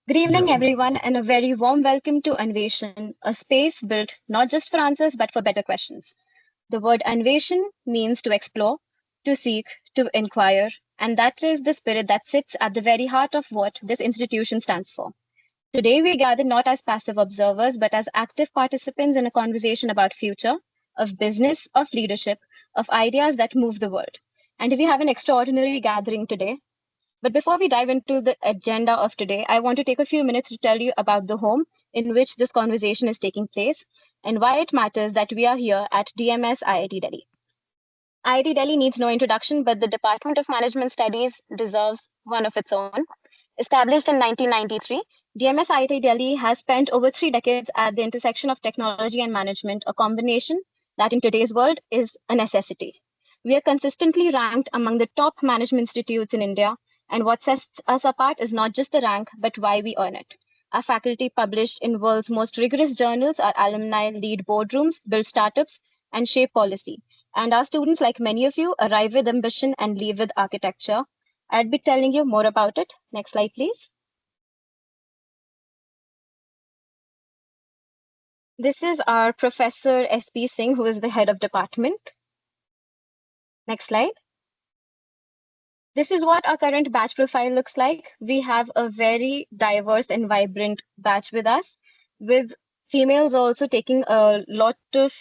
Good evening, Yeah. everyone, and a very warm welcome to Anveshan, a space built not just for answers but for better questions. The word Anveshan means to explore, to seek, to inquire, and that is the spirit that sits at the very heart of what this institution stands for. Today, we gather not as passive observers but as active participants in a conversation about future, of business, of leadership, of ideas that move the world. And we have an extraordinary gathering today. But before we dive into the agenda of today, I want to take a few minutes to tell you about the home in which this conversation is taking place and why it matters that we are here at DMS IIT Delhi. IIT Delhi needs no introduction, but the Department of Management Studies deserves one of its own. Established in 1993, DMS IIT Delhi has spent over 3 decades at the intersection of technology and management, a combination that in today's world is a necessity. We are consistently ranked among the top management institutes in India, and what sets us apart is not just the rank, but why we earn it. Our faculty published in world's most rigorous journals, our alumni lead boardrooms, build startups, and shape policy. And our students, like many of you, arrive with ambition and leave with architecture. I'd be telling you more about it. Next slide, please. This is our Professor S.P. Singh, who is the head of department. Next slide. This is what our current batch profile looks like. We have a very diverse and vibrant batch with us, with females also taking a lot of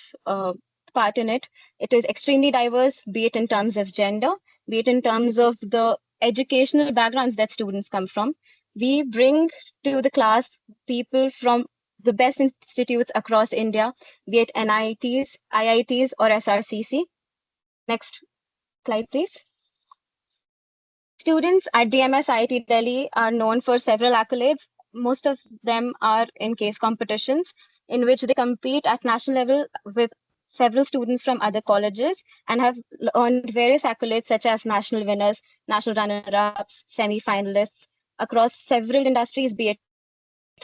part in it. It is extremely diverse, be it in terms of gender, be it in terms of the educational backgrounds that students come from. We bring to the class people from the best institutes across India, be it NITs, IITs, or SRCC. Next slide, please. Students at DMS IIT Delhi are known for several accolades. Most of them are in case competitions in which they compete at national level with several students from other colleges and have earned various accolades such as national winners, national runner-ups, semi-finalists across several industries, be it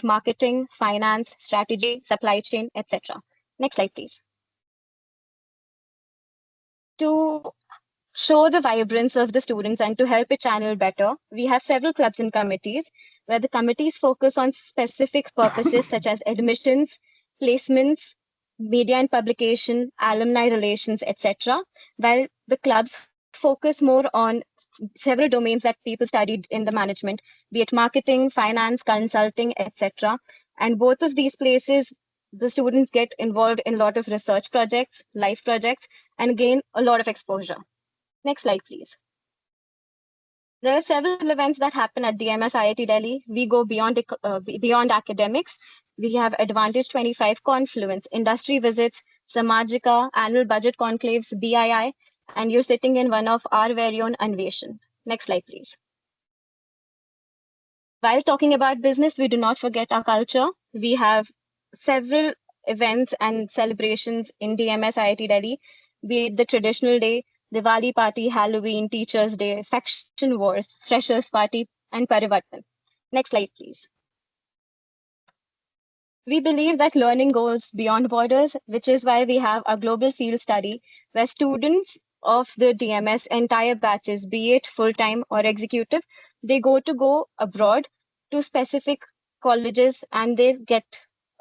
marketing, finance, strategy, supply chain, etc. Next slide, please. To show the vibrance of the students and to help it channel better, we have several clubs and committees where the committees focus on specific purposes such as admissions, placements, media and publication, alumni relations, etc., while the clubs focus more on several domains that people studied in the management, be it marketing, finance, consulting, etc. And both of these places, the students get involved in a lot of research projects, life projects, and gain a lot of exposure. Next slide, please. There are several events that happen at DMS IIT Delhi. We go beyond academics. We have Advantage 25 Confluence, industry visits, Samajika, annual budget conclaves, BII, and you're sitting in one of our very own Anveshan. Next slide, please. While talking about business, we do not forget our culture. We have several events and celebrations in DMS IIT Delhi, be it the traditional day, Diwali party, Halloween, Teachers' Day, Section Wars, Freshers' Party, and Parivartan. Next slide, please. We believe that learning goes beyond borders, which is why we have a global field study where students of the DMS entire batches, be it full-time or executive, they go abroad to specific colleges and they get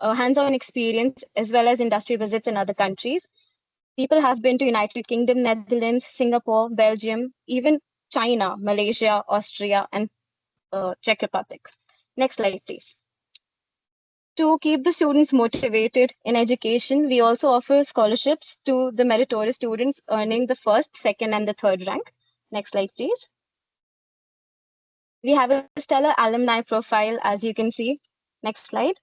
hands-on experience as well as industry visits in other countries. People have been to United Kingdom, Netherlands, Singapore, Belgium, even China, Malaysia, Austria, and Czech Republic. Next slide, please. To keep the students motivated in education, we also offer scholarships to the meritorious students earning the first, second, and the third rank. Next slide, please. We have a stellar alumni profile, as you can see. Next slide.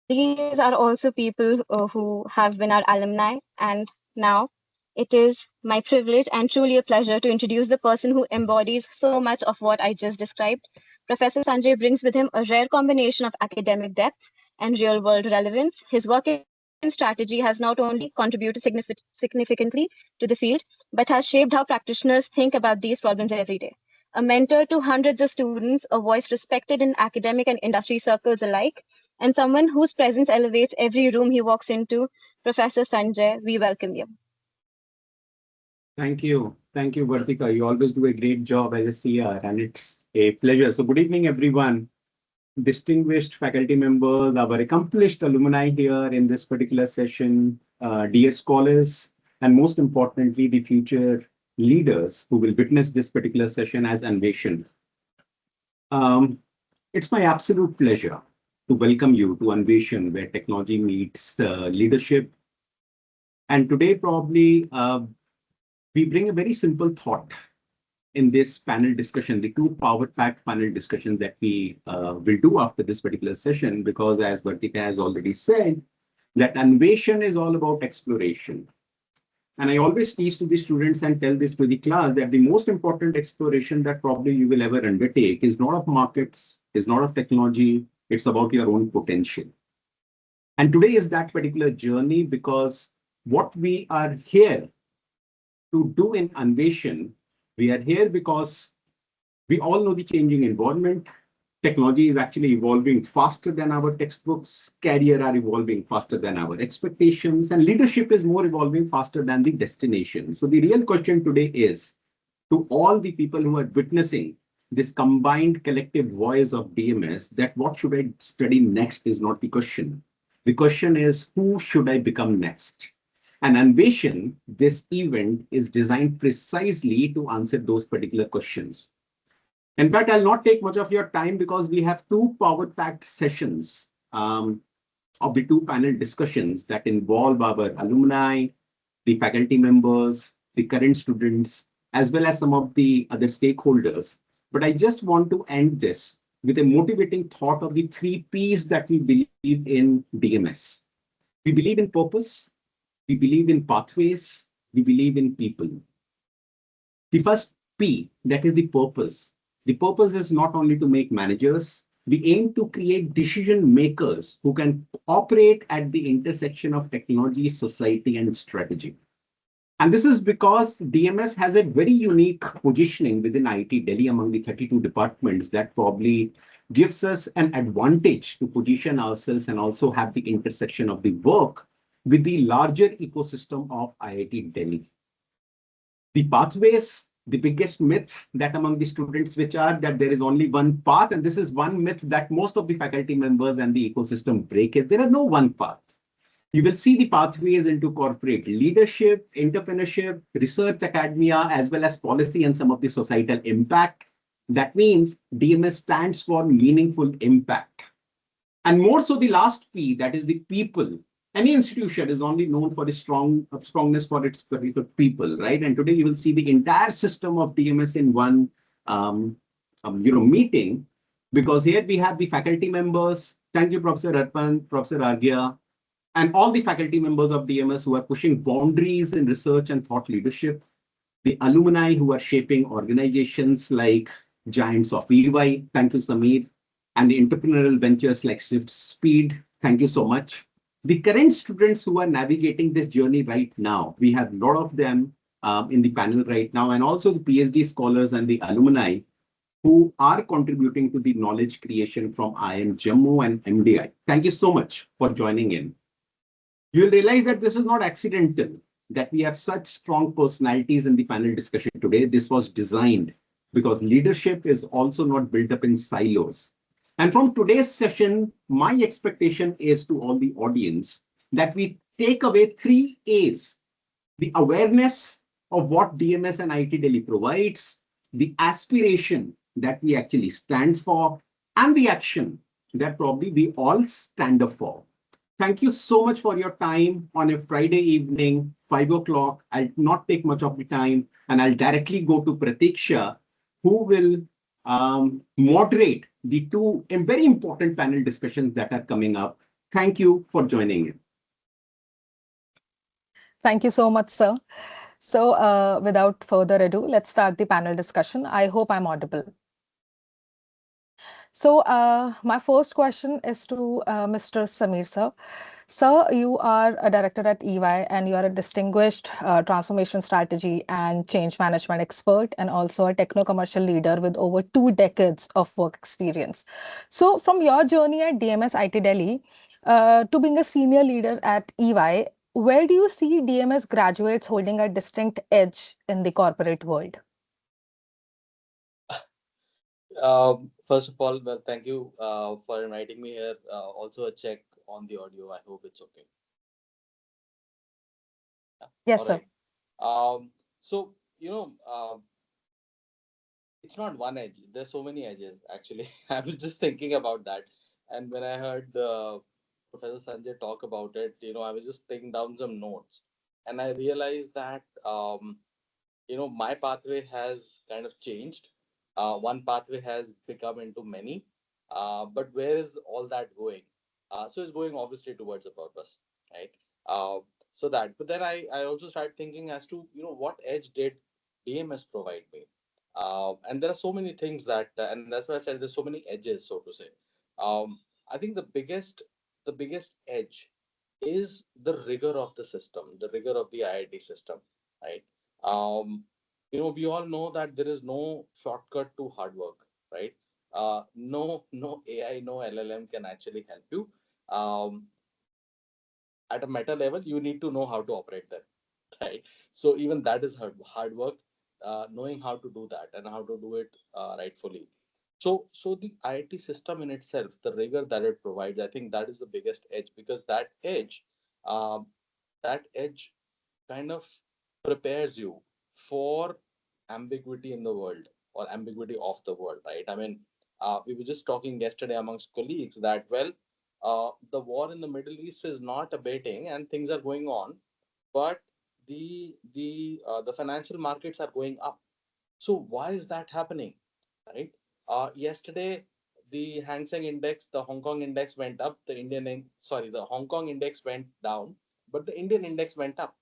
These are also people who have been our alumni, and now it is my privilege and truly a pleasure to introduce the person who embodies so much of what I just described. Professor Sanjay brings with him a rare combination of academic depth and real-world relevance. His work in strategy has not only contributed significantly to the field, but has shaped how practitioners think about these problems every day. A mentor to hundreds of students, a voice respected in academic and industry circles alike, and someone whose presence elevates every room he walks into. Professor Sanjay, we welcome you. Thank you. Thank you, Vartika. You always do a great job as a CR, and it's A pleasure. So good evening, everyone. Distinguished faculty members, our accomplished alumni here in this particular session, dear scholars, and most importantly, the future leaders who will witness this particular session as Anveshan. Um, it's my absolute pleasure to welcome you to Anveshan, where technology meets leadership. And today, probably, we bring a very simple thought in this panel discussion, the two power-packed panel discussions that we will do after this particular session, because as Vartika has already said, that Anveshan is all about exploration. And I always teach to the students and tell this to the class that the most important exploration that probably you will ever undertake is not of markets, is not of technology, it's about your own potential. And today is that particular journey because what we are here to do in Anveshan, we are here because we all know the changing environment. Technology is actually evolving faster than our textbooks. Career are evolving faster than our expectations. And leadership is more evolving faster than the destination. So the real question today is to all the people who are witnessing this combined collective voice of DMS, that what should I study next is not the question. The question is, who should I become next? And Anveshan, this event is designed precisely to answer those particular questions. In fact, I'll not take much of your time because we have two power-packed sessions of the two panel discussions that involve our alumni, the faculty members, the current students, as well as some of the other stakeholders. But I just want to end this with a motivating thought of the three P's that we believe in DMS. We believe in purpose, we believe in pathways, we believe in people. The first P, that is the purpose. The purpose is not only to make managers, we aim to create decision makers who can operate at the intersection of technology, society, and strategy. And this is because DMS has a very unique positioning within IIT Delhi among the 32 departments that probably gives us an advantage to position ourselves and also have the intersection of the work with the larger ecosystem of IIT Delhi. The pathways, the biggest myth that among the students, which are that there is only one path, and this is one myth that most of the faculty members and the ecosystem break it. There are no one path. You will see the pathways into corporate leadership, entrepreneurship, research academia, as well as policy and some of the societal impact. That means DMS stands for meaningful impact. And more so the last P, that is the people. Any institution is only known for its strongness for its particular people, right? And today you will see the entire system of DMS in one meeting, because here we have the faculty members. Thank you, Professor Arpan, Professor Argya, and all the faculty members of DMS who are pushing boundaries in research and thought leadership, the alumni who are shaping organizations like giants of EY, thank you, Samir, and the entrepreneurial ventures like Swift Speed, thank you so much. The current students who are navigating this journey right now, we have a lot of them in the panel right now, and also the PhD scholars and the alumni who are contributing to the knowledge creation from IIM Jammu and MDI. Thank you so much for joining in. You'll realize that this is not accidental, that we have such strong personalities in the panel discussion today. This was designed because leadership is also not built up in silos. And from today's session, my expectation is to all the audience that we take away three A's: the awareness of what DMS and IIT Delhi provides, the aspiration that we actually stand for, and the action that probably we all stand up for. Thank you so much for your time on a Friday evening, 5 o'clock. I'll not take much of the time, and I'll directly go to Pratiksha, who will moderate the two very important panel discussions that are coming up. Thank you for joining in. Thank you so much, sir. So without further ado, let's start the panel discussion. I hope I'm audible. So my first question is to Mr. Samir, sir. Sir, you are a director at EY and you are a distinguished transformation strategy and change management expert, and also a techno-commercial leader with over 2 decades of work experience. So from your journey at DMS IT Delhi to being a senior leader at EY, where do you see DMS graduates holding a distinct edge in the corporate world? First of all, well, thank you for inviting me here. Also, a check on the audio. I hope it's okay. Yeah. Yes, All sir. right. So it's not one edge. There's so many edges. Actually, I was just thinking about that, and when I heard Professor Sanjay talk about it, I was just taking down some notes, and I realized that my pathway has kind of changed. One pathway has become into many, but where is all that going? So it's going obviously towards a purpose, right? uh, so that, but then I also started thinking as to what edge did DMS provide me. And there are so many things that and that's why I said there's so many edges, so to say. I think the biggest edge is the rigor of the system, the rigor of the IIT system, right? um, we all know that there is no shortcut to hard work, right? No AI, no LLM can actually help you. Um, at a meta level, you need to know how to operate them, right? So even that is hard work, knowing how to do that and how to do it rightfully. So the IIT system in itself, the rigor that it provides, I think that is the biggest edge, because um, that edge kind of prepares you for ambiguity in the world, or ambiguity of the world, right? I mean, we were just talking yesterday amongst colleagues that, well, the war in the Middle East is not abating and things are going on, but the financial markets are going up. So why is that happening, right? Yesterday, the Hang Seng index, the Hong Kong index went up. The Hong Kong index went down, but the Indian index went up.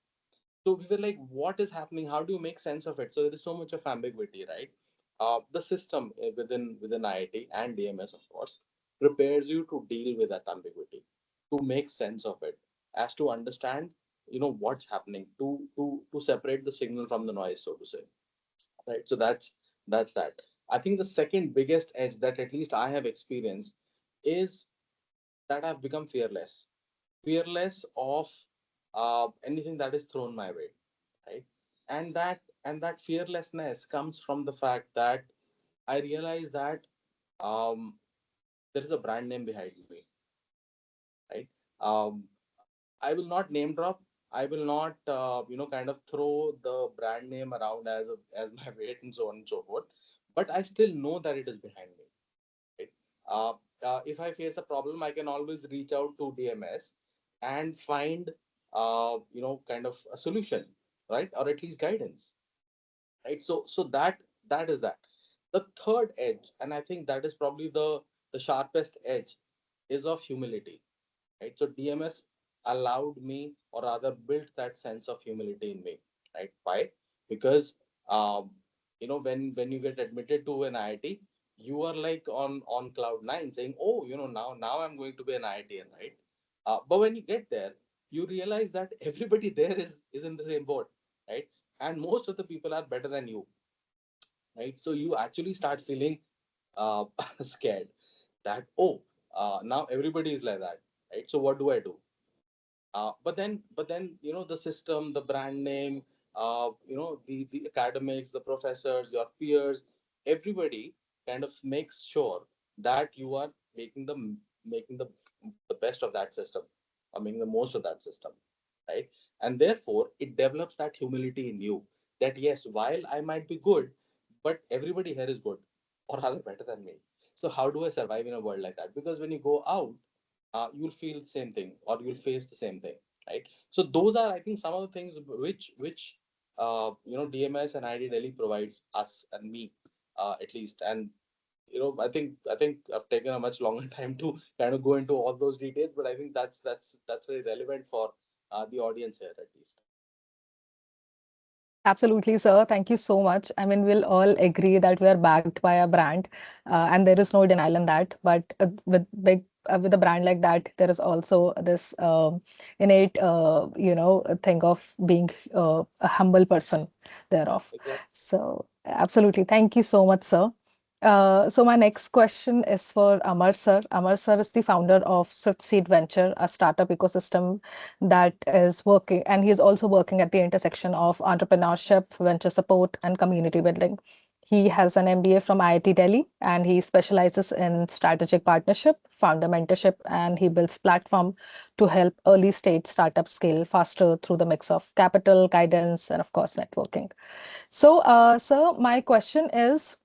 So we were like, what is happening? How do you make sense of it? So there is so much of ambiguity, right? The system within IIT and DMS, of course, prepares you to deal with that ambiguity, to make sense of it, as to understand, what's happening, to separate the signal from the noise, so to say, right? So that's that. I think the second biggest edge that at least I have experienced is that I've become fearless of anything that is thrown my way, right? And that fearlessness comes from the fact that I realize that um, there is a brand name behind me, right? um, I will not name drop. I will not kind of throw the brand name around as my weight and so on and so forth, but I still know that it is behind me, right? uh, if I face a problem, I can always reach out to DMS and find kind of a solution, right? Or at least guidance, right? So that is that. The third edge, and I think that is probably the sharpest edge, is of humility, right? So DMS allowed me, or rather built that sense of humility in me, right? Why? Because when you get admitted to an IIT, you are like on cloud nine, saying, oh, now I'm going to be an IITian, right? But when you get there, you realize that everybody there is in the same boat, right? And most of the people are better than you, right? So you actually start feeling uh, scared that, oh, now everybody is like that, right? So what do I do? But then the system, the brand name, the academics, the professors, your peers, everybody kind of makes sure that you are making the best of that system, or making the most of that system, right? And therefore it develops that humility in you, that yes, while I might be good, but everybody here is good, or rather better than me. So how do I survive in a world like that? Because when you go out, you'll feel the same thing, or you'll face the same thing, right? So those are, I think, some of the things which DMS and IIT Delhi provides us and me, at least. And I think I've taken a much longer time to kind of go into all those details, but I think that's very relevant for the audience here, at least. Absolutely, sir. Thank you so much. I mean, we'll all agree that we are backed by a brand, and there is no denial in that. But with a brand like that, there is also this innate, thing of being a humble person thereof. Exactly. So, absolutely. Thank you so much, sir. So my next question is for Amar sir. Amar sir is the founder of Swift Seed Venture, a startup ecosystem that is working, and he is also working at the intersection of entrepreneurship, venture support, and community building. He has an MBA from IIT Delhi, and he specializes in strategic partnership, founder mentorship, and he builds platform to help early stage startups scale faster through the mix of capital, guidance, and of course, networking. So, sir, my question is,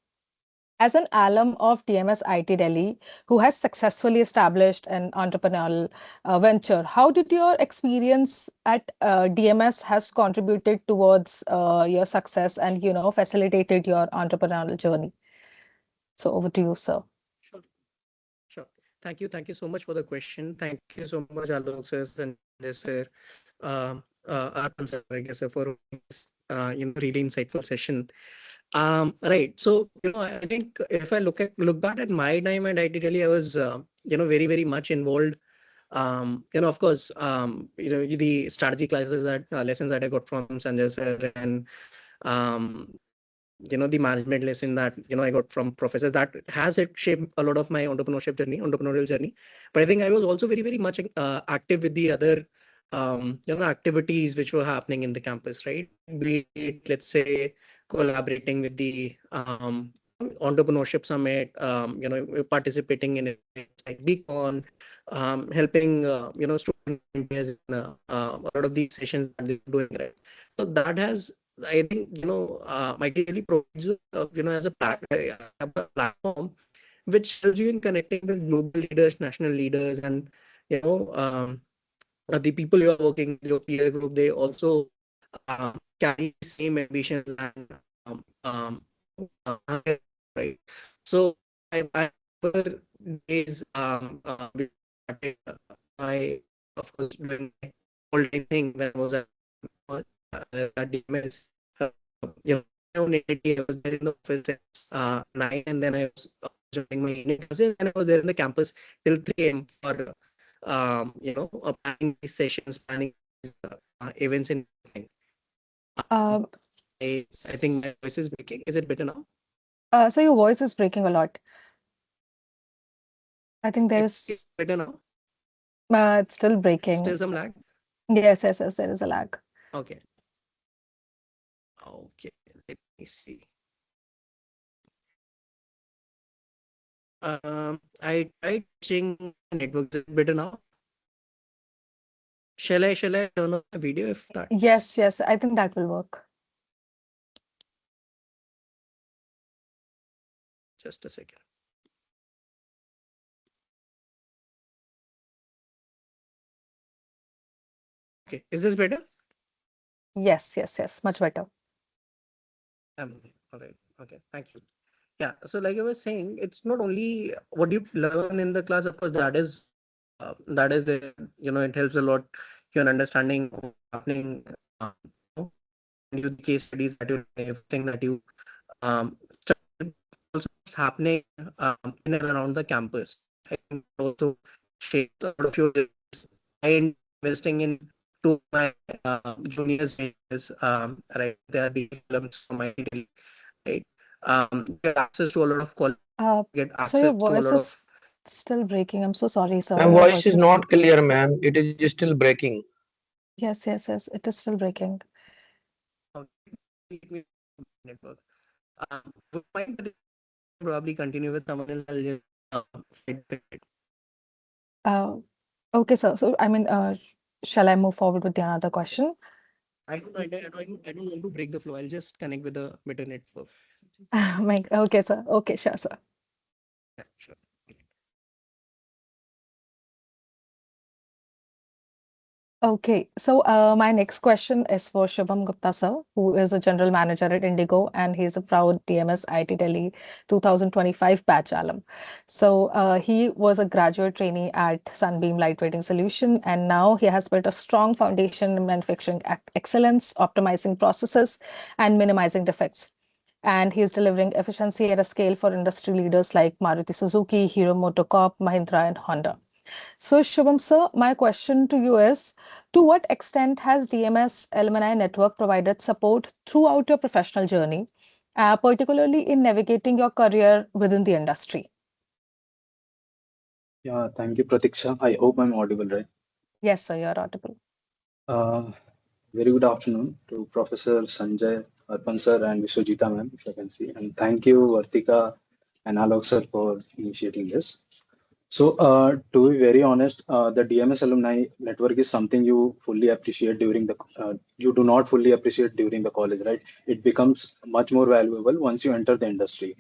as an alum of DMS IIT Delhi, who has successfully established an entrepreneurial venture, how did your experience at DMS has contributed towards your success and, facilitated your entrepreneurial journey? So over to you, sir. Sure, sure. Thank you. Thank you so much for the question. Thank you so much, Alok sir, Sanjay sir, Arpan sir, I guess, for hosting this, really insightful session. Right. So, I think if I look back at my time at IT Delhi, I was, very, very much involved. Of course, the strategy classes that lessons that I got from Sanjay sir and the management lesson that I got from professors, that has it shaped a lot of my entrepreneurial journey. But I think I was also very, very much active with the other activities which were happening in the campus, right? Be it, let's say, collaborating with the entrepreneurship summit, participating in events like Beacon, helping student engineers in a lot of these sessions that they're doing, right? So that has, I think, might really provides you, as a platform which helps you in connecting with global leaders, national leaders, and the people you are working with, your peer group. They also carry the same ambitions and right. So I remember days we started my, of course, doing my whole time thing when I was at DMS. Uh, you know, my own entity. I was there in the office since 9, and then I was joining my Indian classes, and I was there in the campus till 3 a.m. for planning these sessions, planning these events in. Um, I think my voice is breaking. Is it better now? so your voice is breaking a lot. I think It's better now. it's still breaking. Still some lag. Yes, yes, yes, there is a lag. Okay. Okay. Let me see. I tried changing network. Is it better now? Shall I turn on the video if Yes, that's yes, I think that will work. just a second? Okay. Is this better? Yes, yes, yes, much better. All right. Okay. Thank you. Yeah. So like I was saying, it's not only what you learn in the class. Of course, that is the, it helps a lot. You're understanding what's happening. You the case studies that you, everything that you study, also what's happening in and around the campus. I think also shapes a lot of your lives. I investing in to my juniors, right? They are the alums from my Delhi, right? Get access to a lot of college, get So your access to a voice lot of. is still breaking. I'm so sorry, sir. My Your voice voice is is, not clear, ma'am. It is still breaking. yes, yes, yes, it is still breaking. Network. We might probably continue with someone else. I'll just feedback it. Uh, okay, sir. So, I mean, shall I move forward with the another question? I don't want to break the flow. I'll just connect with a better network. Okay, sir. Okay, sure, sir. Yeah, sure. Okay, so my next question is for Shubham Gupta sir, who is a general manager at Indigo, and he's a proud DMS IIT Delhi 2025 batch alum. So he was a graduate trainee at Sunbeam Lightweighting Solution, and now he has built a strong foundation in manufacturing excellence, optimizing processes, and minimizing defects. And he is delivering efficiency at a scale for industry leaders like Maruti Suzuki, Hero MotoCorp, Mahindra, and Honda. So, Shubham sir, my question to you is, to what extent has DMS Alumni Network provided support throughout your professional journey, particularly in navigating your career within the industry? Yeah, thank you, Pratiksha. I hope I'm audible, right? Yes, sir, you're audible. Uh, Very good afternoon to Professor Sanjay, Arpan sir and Vishwajita ma'am, if I can see. And thank you, Vartika and Alok sir, for initiating this. So, to be very honest, the DMS alumni network is something you fully appreciate you do not fully appreciate during the college, right? It becomes much more valuable once you enter the industry.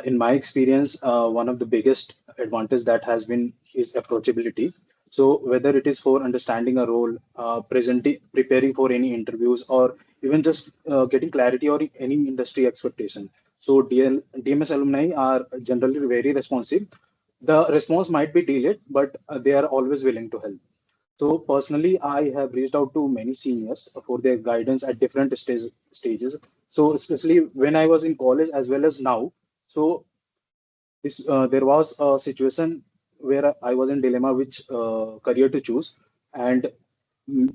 In my experience, one of the biggest advantage that has been is approachability. So, whether it is for understanding a role, preparing for any interviews, or even just getting clarity or any industry expectation. So, DMS alumni are generally very responsive. The response might be delayed, but they are always willing to help. So personally, I have reached out to many seniors for their guidance at different stages. So especially when I was in college as well as now. So there was a situation where I was in dilemma which career to choose, and mm,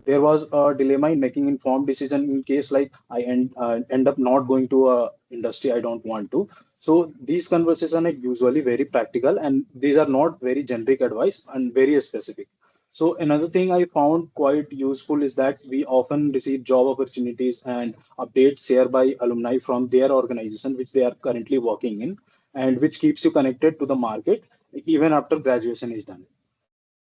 there was a dilemma in making informed decision in case like I end up not going to a industry I don't want to. So these conversations are usually very practical, and these are not very generic advice and very specific. So another thing I found quite useful is that we often receive job opportunities and updates shared by alumni from their organization which they are currently working in, and which keeps you connected to the market even after graduation is done.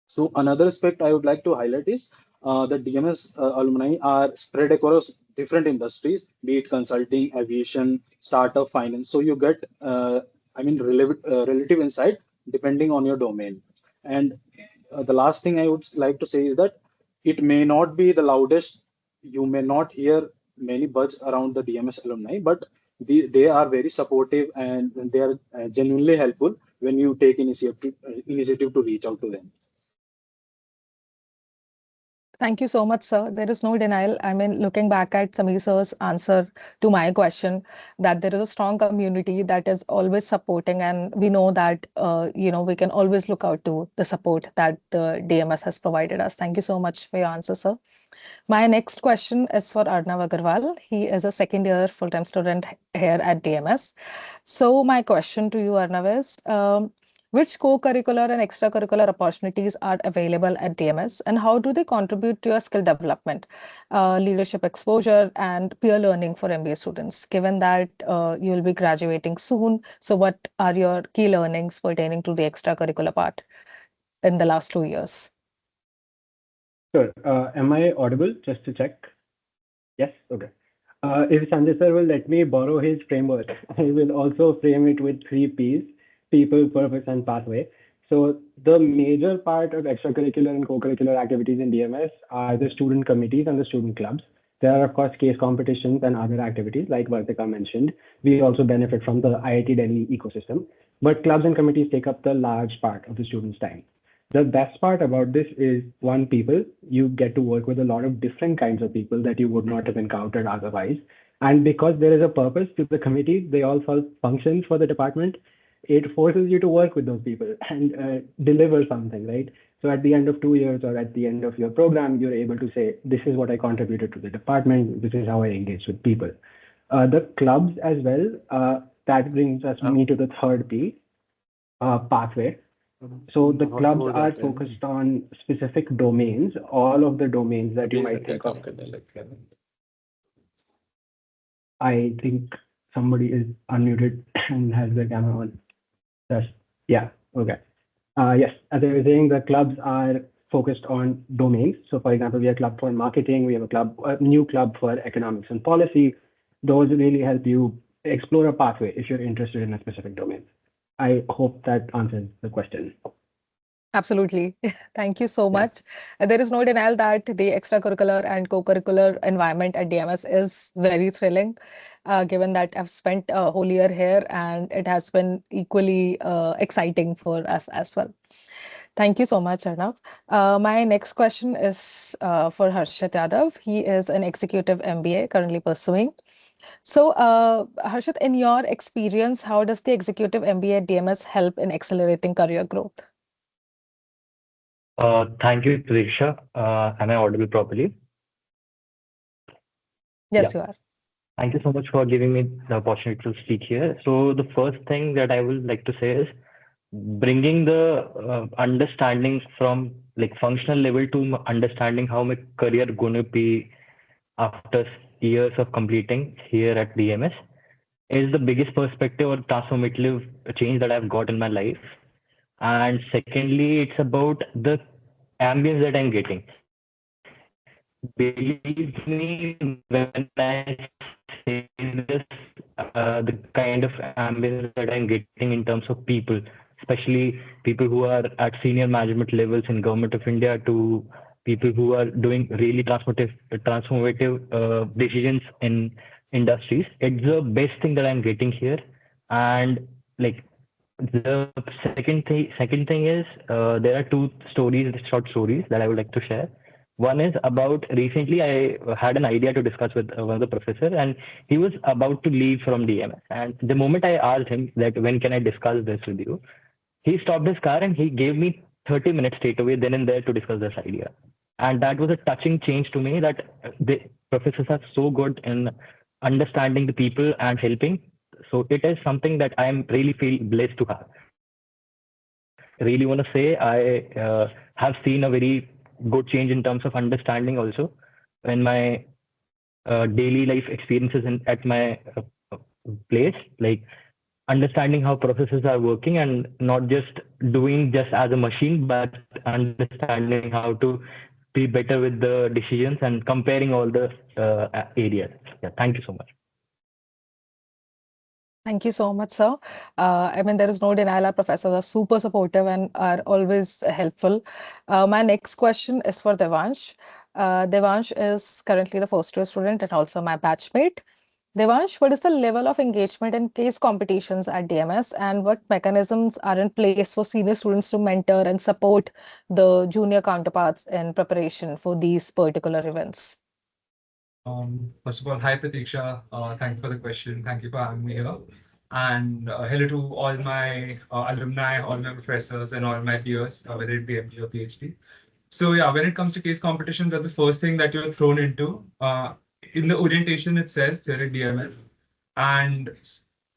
So another aspect I would like to highlight is the DMS alumni are spread across different industries, be it consulting, aviation, startup, finance. So you get, relative insight depending on your domain. And the last thing I would like to say is that it may not be the loudest. You may not hear many buzz around the DMS alumni, but they are very supportive and they are genuinely helpful when you take initiative to reach out to them. Thank you so much, sir. There is no denial. I mean, looking back at Samir sir's answer to my question, that there is a strong community that is always supporting, and we know that we can always look out to the support that the DMS has provided us. Thank you so much for your answer, sir. My next question is for Arnav Agarwal. He is a second year full-time student here at DMS. So my question to you, Arnav, is which co-curricular and extracurricular opportunities are available at DMS, and how do they contribute to your skill development, leadership exposure, and peer learning for MBA students? Given that you will be graduating soon, so what are your key learnings pertaining to the extracurricular part in the last 2 years? Sure. Am I audible? Just to check. Yes? Okay. If Sanjay sir will let me borrow his framework, I will also frame it with 3 Ps: people, purpose, and pathway. So the major part of extracurricular and co-curricular activities in DMS are the student committees and the student clubs. There are, of course, case competitions and other activities, like Vartika mentioned. We also benefit from the IIT Delhi ecosystem. But clubs and committees take up the large part of the students' time. The best part about this is, one, people. You get to work with a lot of different kinds of people that you would not have encountered otherwise. And because there is a purpose to the committee, they all solve functions for the department. It forces you to work with those people and deliver something, right? So at the end of 2 years or at the end of your program, you're able to say, this is what I contributed to the department. This is how I engage with people. The clubs as well, that brings us me to the third P, pathway. So the clubs are focused on specific domains, all of the domains that you might think of. I think somebody is unmuted and has their camera on. Yeah, okay. Yes, as I was saying, the clubs are focused on domains. So for example, we have a club for marketing, we have a new club for economics and policy. Those really help you explore a pathway if you're interested in a specific domain. I hope that answers the question. Absolutely. Thank you so much. There is no denial that the extracurricular and co-curricular environment at DMS is very thrilling, given that I've spent a whole year here and it has been equally exciting for us as well. Thank you so much, Arnav. My next question is for Harshit Yadav. He is an executive MBA currently pursuing. So, Harshit, in your experience, how does the executive MBA at DMS help in accelerating career growth? Thank you, Pratiksha. Am I audible properly? Yes, Yeah. you are. Thank you so much for giving me the opportunity to speak here. So the first thing that I would like to say is bringing the understanding from like functional level to understanding how my career going to be after years of completing here at DMS is the biggest perspective or transformative change that I've got in my life. And secondly, it's about the ambience that I'm getting. Believe me when I say this, the kind of ambience that I'm getting in terms of people, especially people who are at senior management levels in Government of India to people who are doing really transformative decisions in industries. It's the best thing that I'm getting here. And like the second thing is there are two short stories that I would like to share. One is about recently I had an idea to discuss with one of the professor, and he was about to leave from DMS. And the moment I asked him that when can I discuss this with you, he stopped his car and he gave me 30 minutes straight away then and there to discuss this idea. And that was a touching change to me that the professors are so good in understanding the people and helping. So it is something that I am really feel blessed to have. Really want to say I have seen a very good change in terms of understanding also in my daily life experiences at my place, like understanding how processes are working and not just doing just as a machine, but understanding how to be better with the decisions and comparing all the areas. Yeah, thank you so much. Thank you so much, sir. I mean, there is no denial our professors are super supportive and are always helpful. My next question is for Devansh. Devansh is currently the first year student and also my batchmate. Devansh, what is the level of engagement in case competitions at DMS and what mechanisms are in place for senior students to mentor and support the junior counterparts in preparation for these particular events? First of all, hi Pratiksha. Thank you for the question. Thank you for having me here. And hello to all my alumni, all my professors, and all my peers, whether it be MD or PhD. So yeah, when it comes to case competitions, that's the first thing that you're thrown into in the orientation itself here at DMF. And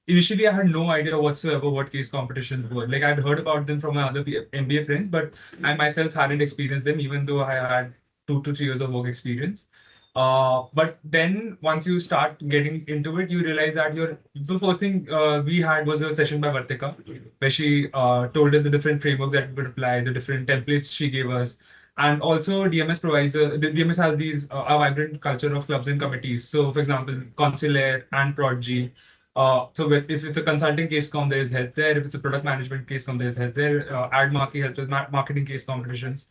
initially, I had no idea whatsoever what case competitions were. Like I'd heard about them from my other MBA friends, but I myself hadn't experienced them, even though I had 2 to 3 years of work experience. But then once you start getting into it, you realize that the first thing we had was a session by Vartika, where she told us the different frameworks that we could apply, the different templates she gave us. And also DMS DMS has a vibrant culture of clubs and committees. So for example, Consular and Prodigy. If it's a consulting case com, there is help there. If it's a product management case com, there is help there. Ad market helps with marketing case competitions.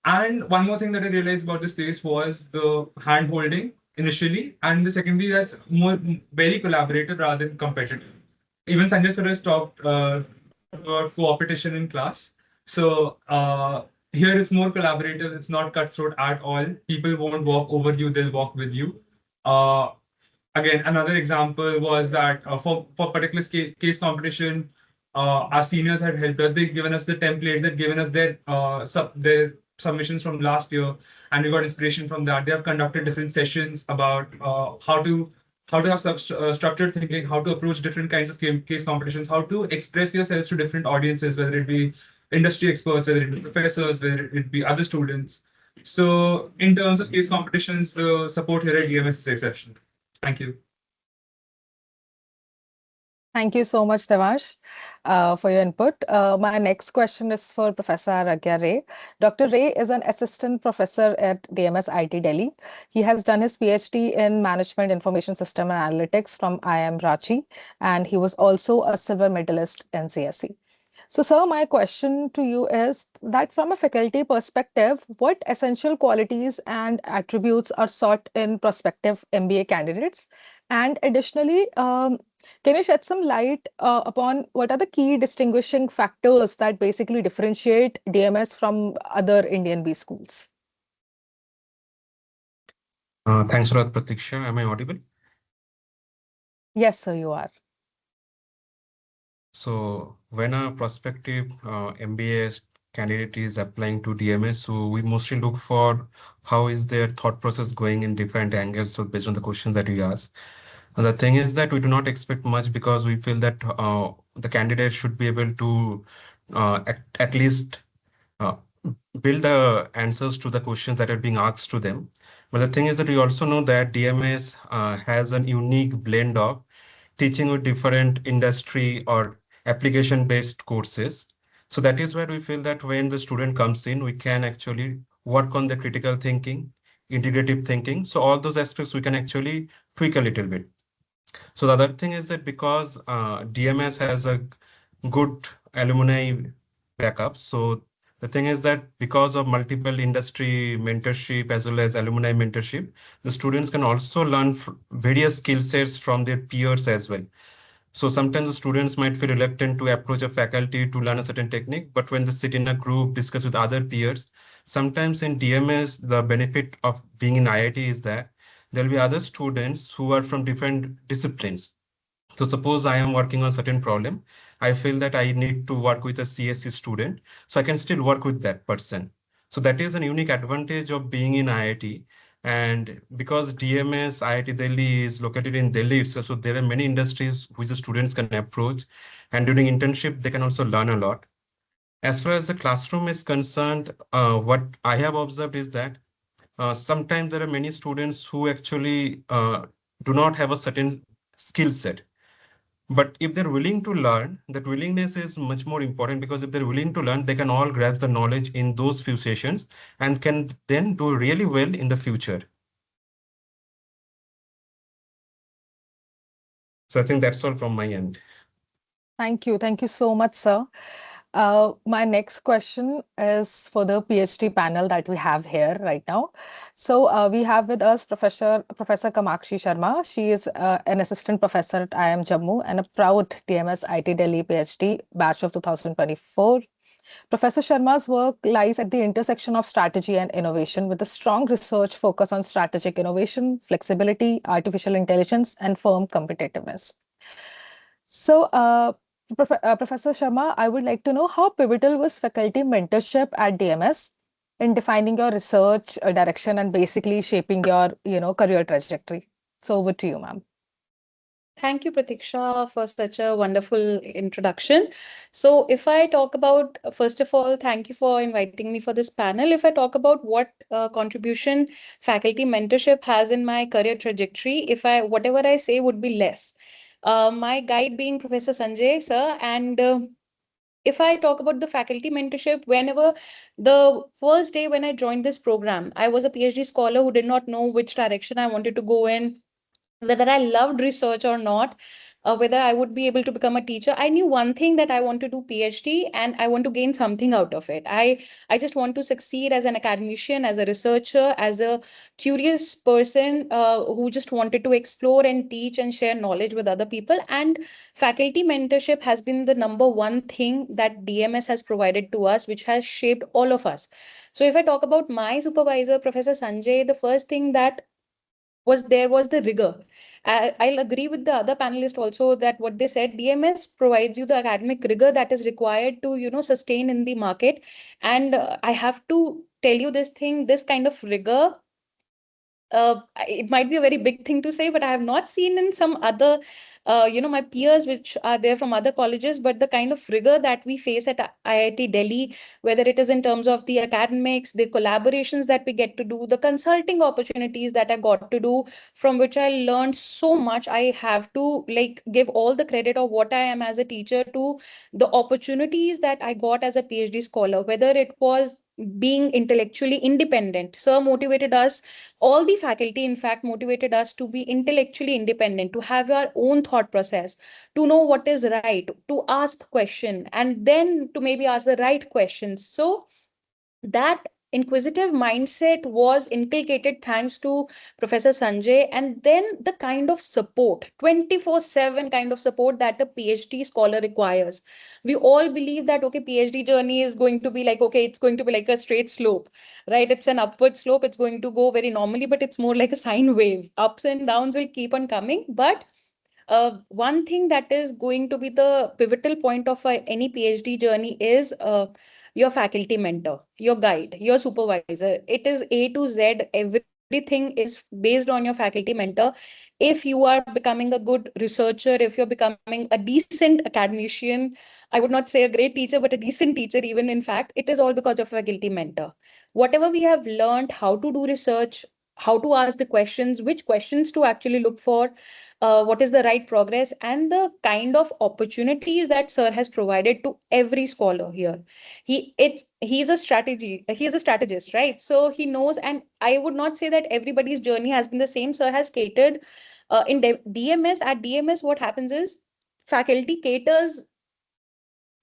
And one more thing that I realized about this place was the hand holding initially, and the secondly, that's very collaborative rather than competitive. Even Sanjay sir has talked about co-opetition in class. So here it's more collaborative. It's not cutthroat at all. People won't walk over you; they'll walk with you. Again, another example was that for particular case competition, our seniors had helped us. They'd given us the templates. They'd given us their submissions from last year, and we got inspiration from that. They have conducted different sessions about how to have structured thinking, how to approach different kinds of case competitions, how to express yourselves to different audiences, whether it be industry experts, whether it be professors, whether it be other students. So in terms of case competitions, the support here at EMS is exceptional. Thank you. Thank you so much, Devansh, for your input. My next question is for Professor Aragya Ray. Dr. Ray is an assistant professor at DMS IIT Delhi. He has done his PhD in Management Information System and Analytics from IIM Ranchi, and he was also a silver medalist in CSE. So, sir, my question to you is that from a faculty perspective, what essential qualities and attributes are sought in prospective MBA candidates? And additionally, can you shed some light upon what are the key distinguishing factors that basically differentiate DMS from other Indian B schools? Thanks a lot, Pratiksha. Am I audible? Yes, sir, you are. So when a prospective MBA candidate is applying to DMS, so we mostly look for how is their thought process going in different angles. So based on the questions that we ask. And the thing is that we do not expect much because we feel that the candidate should be able to at least build the answers to the questions that are being asked to them. But the thing is that we also know that DMS has a unique blend of teaching with different industry or application-based courses. So that is where we feel that when the student comes in, we can actually work on the critical thinking, integrative thinking. So all those aspects we can actually tweak a little bit. So the other thing is that because DMS has a good alumni backup, so the thing is that because of multiple industry mentorship as well as alumni mentorship, the students can also learn various skill sets from their peers as well. So sometimes the students might feel reluctant to approach a faculty to learn a certain technique, but when they sit in a group, discuss with other peers, sometimes in DMS, the benefit of being in IIT is that there'll be other students who are from different disciplines. So suppose I am working on a certain problem, I feel that I need to work with a CSC student, so I can still work with that person. So that is a unique advantage of being in IIT. And because DMS IIT Delhi is located in Delhi itself, so there are many industries which the students can approach. And during internship, they can also learn a lot. As far as the classroom is concerned, what I have observed is that sometimes there are many students who actually do not have a certain skill set. But if they're willing to learn, that willingness is much more important, because if they're willing to learn, they can all grasp the knowledge in those few sessions and can then do really well in the future. So I think that's all from my end. Thank you. Thank you so much, sir. My next question is for the PhD panel that we have here right now. So we have with us Professor Kamakshi Sharma. She is an assistant professor at IIM Jammu and a proud DMS IIT Delhi PhD batch of 2024. Professor Sharma's work lies at the intersection of strategy and innovation, with a strong research focus on strategic innovation, flexibility, artificial intelligence, and firm competitiveness. So, Professor Sharma, I would like to know how pivotal was faculty mentorship at DMS in defining your research direction and basically shaping your, career trajectory. So over to you, ma'am. Thank you, Pratiksha, for such a wonderful introduction. So, if I talk about, first of all, thank you for inviting me for this panel. If I talk about what contribution faculty mentorship has in my career trajectory, whatever I say would be less. My guide being Professor Sanjay, sir, and if I talk about the faculty mentorship, whenever the first day when I joined this program, I was a PhD scholar who did not know which direction I wanted to go in, whether I loved research or not, whether I would be able to become a teacher. I knew one thing, that I want to do PhD and I want to gain something out of it. I just want to succeed as an academician, as a researcher, as a curious person who just wanted to explore and teach and share knowledge with other people. And faculty mentorship has been the number one thing that DMS has provided to us, which has shaped all of us. So if I talk about my supervisor, Professor Sanjay, the first thing that was the rigor. I'll agree with the other panelists also that what they said, DMS provides you the academic rigor that is required to sustain in the market. And I have to tell you this thing, this kind of rigor, it might be a very big thing to say, but I have not seen in some other, my peers which are there from other colleges, but the kind of rigor that we face at IIT Delhi, whether it is in terms of the academics, the collaborations that we get to do, the consulting opportunities that I got to do, from which I learned so much. I have to give all the credit of what I am as a teacher to the opportunities that I got as a PhD scholar, whether it was being intellectually independent. Sir motivated us, all the faculty in fact motivated us to be intellectually independent, to have our own thought process, to know what is right, to ask question, and then to maybe ask the right questions. So that inquisitive mindset was inculcated thanks to Professor Sanjay. And then the kind of support, 24/7 kind of support that a PhD scholar requires. We all believe that, okay, PhD journey is going to be like, okay, it's going to be like a straight slope, right? It's an upward slope. It's going to go very normally, but it's more like a sine wave. Ups and downs will keep on coming. But one thing that is going to be the pivotal point of any PhD journey is your faculty mentor, your guide, your supervisor. It is A to Z. Everything is based on your faculty mentor. If you are becoming a good researcher, if you're becoming a decent academician, I would not say a great teacher, but a decent teacher, even in fact, it is all because of faculty mentor. Whatever we have learned, how to do research, how to ask the questions, which questions to actually look for, what is the right progress, and the kind of opportunities that sir has provided to every scholar here. He's a strategist, right? So he knows, and I would not say that everybody's journey has been the same. Sir has catered DMS. At DMS, what happens is faculty caters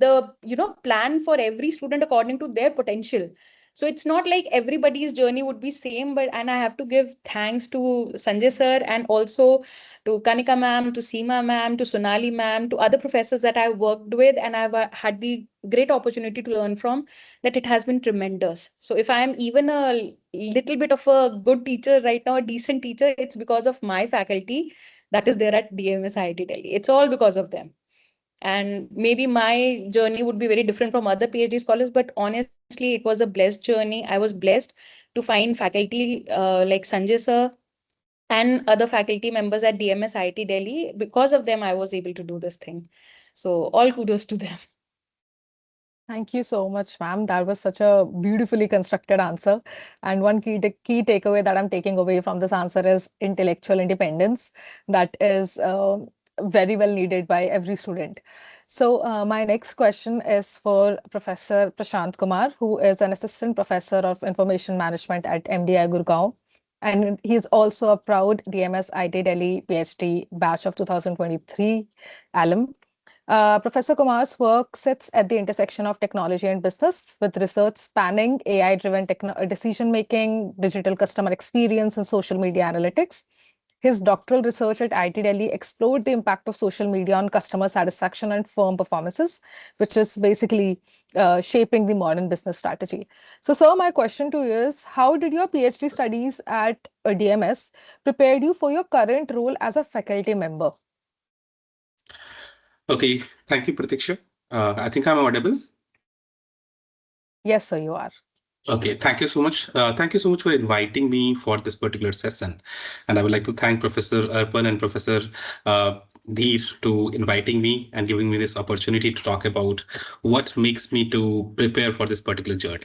the plan for every student according to their potential. So it's not like everybody's journey would be same, but and I have to give thanks to Sanjay sir, and also to Kanika ma'am, to Seema ma'am, to Sonali ma'am, to other professors that I worked with and I've had the great opportunity to learn from, that it has been tremendous. So if I am even a little bit of a good teacher right now, a decent teacher, it's because of my faculty that is there at DMS IIT Delhi. It's all because of them. And maybe my journey would be very different from other PhD scholars, but honestly, it was a blessed journey. I was blessed to find faculty like Sanjay sir and other faculty members at DMS IIT Delhi. Because of them, I was able to do this thing. So all kudos to them. Thank you so much, ma'am. That was such a beautifully constructed answer. And one key takeaway that I'm taking away from this answer is intellectual independence. That is very well needed by every student. So my next question is for Professor Prashant Kumar, who is an assistant professor of information management at MDI Gurgaon. And he's also a proud DMS IT Delhi PhD batch of 2023 alum. Professor Kumar's work sits at the intersection of technology and business, with research spanning AI-driven decision-making, digital customer experience, and social media analytics. His doctoral research at IIT Delhi explored the impact of social media on customer satisfaction and firm performances, which is basically shaping the modern business strategy. So, sir, my question to you is, how did your PhD studies at DMS prepared you for your current role as a faculty member? Okay, thank you, Pratiksha. I think I'm audible. Yes, sir, you are. Okay, thank you so much. Thank you so much for inviting me for this particular session. And I would like to thank Professor Arpan and Professor Dheer to inviting me and giving me this opportunity to talk about what makes me to prepare for this particular journey.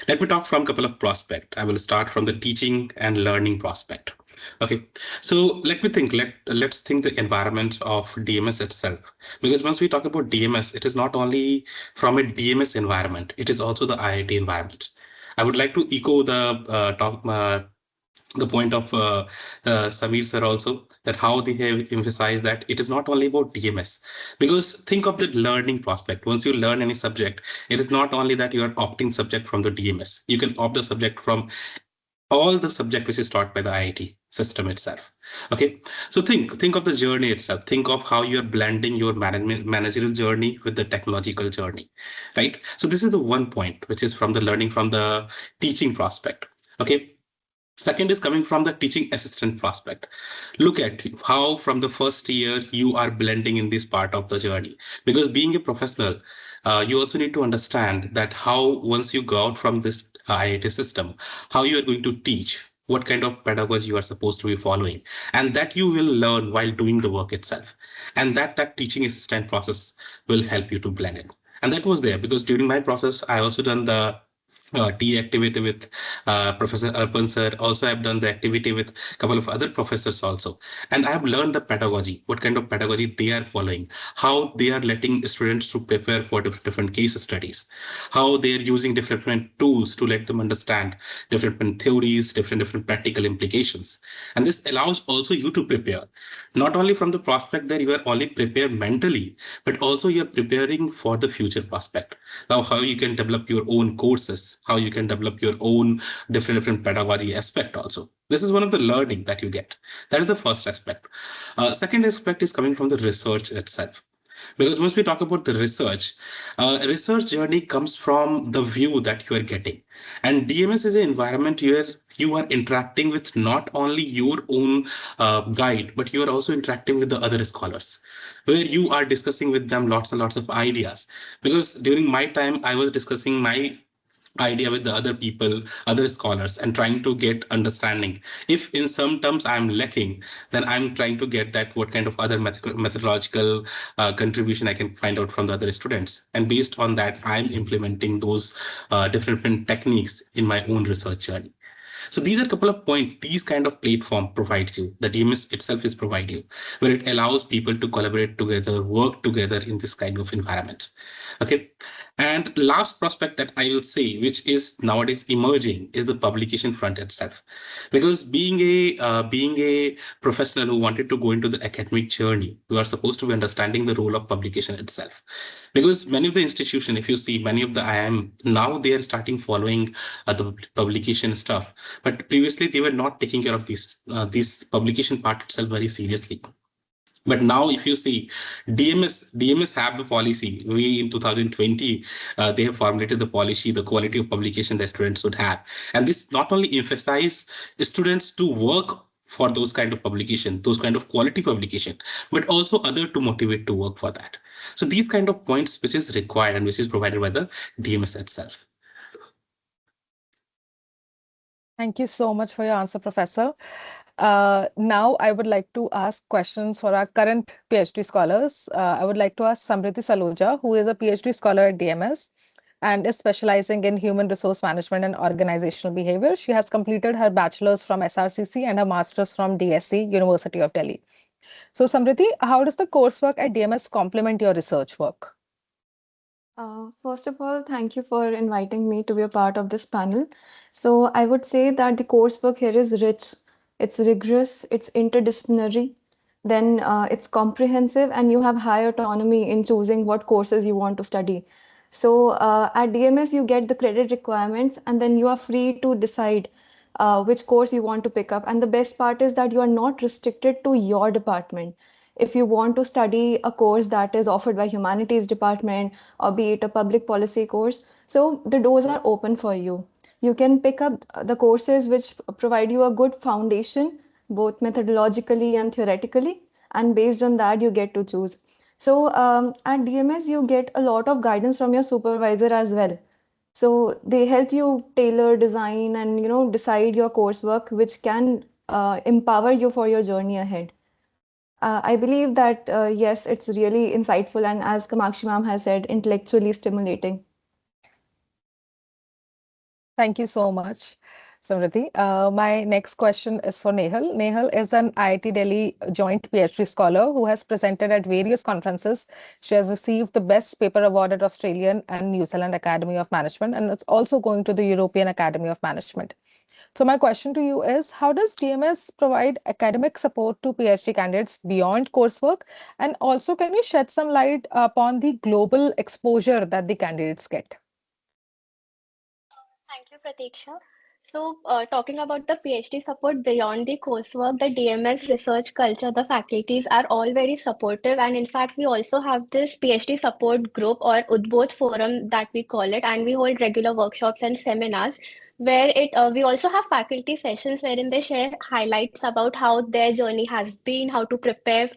Let me talk from a couple of prospects. I will start from the teaching and learning prospect. Okay, so let me think. Let's think the environment of DMS itself, because once we talk about DMS, it is not only from a DMS environment; it is also the IIT environment. I would like to echo the point of Samir sir also, that how they have emphasized that it is not only about DMS, because think of the learning prospect. Once you learn any subject, it is not only that you are opting subject from the DMS. You can opt the subject from all the subject which is taught by the IIT system itself. Okay, so think of the journey itself. Think of how you are blending your managerial journey with the technological journey, right? So this is the one point which is from the learning from the teaching prospect. Okay. Second is coming from the teaching assistant prospect. Look at how from the first year you are blending in this part of the journey. Because being a professional, you also need to understand that how once you go out from this IIT system, how you are going to teach, what kind of pedagogy you are supposed to be following, and that you will learn while doing the work itself. And that teaching assistant process will help you to blend it. And that was there because during my process, I also done the tea activity with Professor Arpan sir. Also, I've done the activity with a couple of other professors also. And I've learned the pedagogy, what kind of pedagogy they are following, how they are letting students to prepare for different case studies, how they're using different tools to let them understand different theories, different practical implications. And this allows also you to prepare, not only from the prospect that you are only prepared mentally, but also you're preparing for the future prospect. Now, how you can develop your own courses, how you can develop your own different pedagogy aspect also. This is one of the learning that you get. That is the first aspect. Second aspect is coming from the research itself. Because once we talk about the research journey comes from the view that you are getting. And DMS is an environment where you are interacting with not only your own guide, but you are also interacting with the other scholars, where you are discussing with them lots and lots of ideas. Because during my time, I was discussing my idea with the other people, other scholars, and trying to get understanding. If in some terms I'm lacking, then I'm trying to get that what kind of other methodological contribution I can find out from the other students. And based on that, I'm implementing those different techniques in my own research journey. So these are a couple of points these kind of platform provides you, the DMS itself is provide you, where it allows people to collaborate together, work together in this kind of environment. Okay. And last prospect that I will say, which is nowadays emerging, is the publication front itself. Because being a professional who wanted to go into the academic journey, you are supposed to be understanding the role of publication itself. Because many of the institution, if you see many of the IIM now, they are starting following the publication stuff, but previously they were not taking care of this publication part itself very seriously. But now, if you see, DMS have the policy. We in 2020, they have formulated the policy, the quality of publication that students should have, and this not only emphasize students to work for those kind of publication, those kind of quality publication, but also other to motivate to work for that. So these kind of points which is required and which is provided by the DMS itself. Thank you so much for your answer, Professor. Now, I would like to ask questions for our current PhD scholars. I would like to ask Samriti Saluja, who is a PhD scholar at DMS and is specializing in human resource management and organizational behavior. She has completed her bachelor's from SRCC and her master's from DSC, University of Delhi. So, Samriti, how does the coursework at DMS complement your research work? First of all, thank you for inviting me to be a part of this panel. So, I would say that the coursework here is rich, it's rigorous, it's interdisciplinary, then it's comprehensive, and you have high autonomy in choosing what courses you want to study. So, at DMS, you get the credit requirements, and then you are free to decide which course you want to pick up. And the best part is that you are not restricted to your department. If you want to study a course that is offered by humanities department, or be it a public policy course, so the doors are open for you. You can pick up the courses which provide you a good foundation, both methodologically and theoretically, and based on that, you get to choose. So at DMS, you get a lot of guidance from your supervisor as well. So they help you tailor, design, and decide your coursework, which can empower you for your journey ahead. I believe that yes, it's really insightful, and as Kamakshi ma'am has said, intellectually stimulating. Thank you so much, Samriti. My next question is for Nehal. Nehal is an IIT Delhi joint PhD scholar who has presented at various conferences. She has received the Best Paper Award at Australian and New Zealand Academy of Management, and it's also going to the European Academy of Management. So my question to you is, how does DMS provide academic support to PhD candidates beyond coursework? And also, can you shed some light upon the global exposure that the candidates get? Thank you, Pratiksha. So, talking about the PhD support beyond the coursework, the DMS research culture, the faculties are all very supportive. And in fact, we also have this PhD support group or Udbodh forum that we call it, and we hold regular workshops and seminars where we also have faculty sessions wherein they share highlights about how their journey has been, how to prepare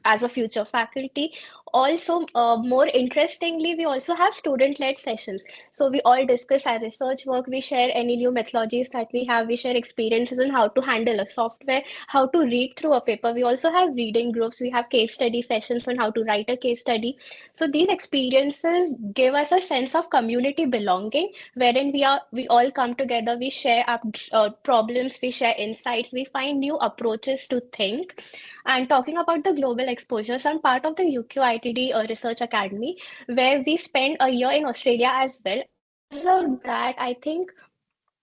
as a future faculty. Also, more interestingly, we also have student-led sessions. So we all discuss our research work, we share any new methodologies that we have, we share experiences on how to handle a software, how to read through a paper. We also have reading groups, we have case study sessions on how to write a case study. So these experiences give us a sense of community belonging, wherein we all come together, we share our problems, we share insights, we find new approaches to think. And talking about the global exposures, I'm part of the UQITD Research Academy, where we spend a year in Australia as well. And because of that, I think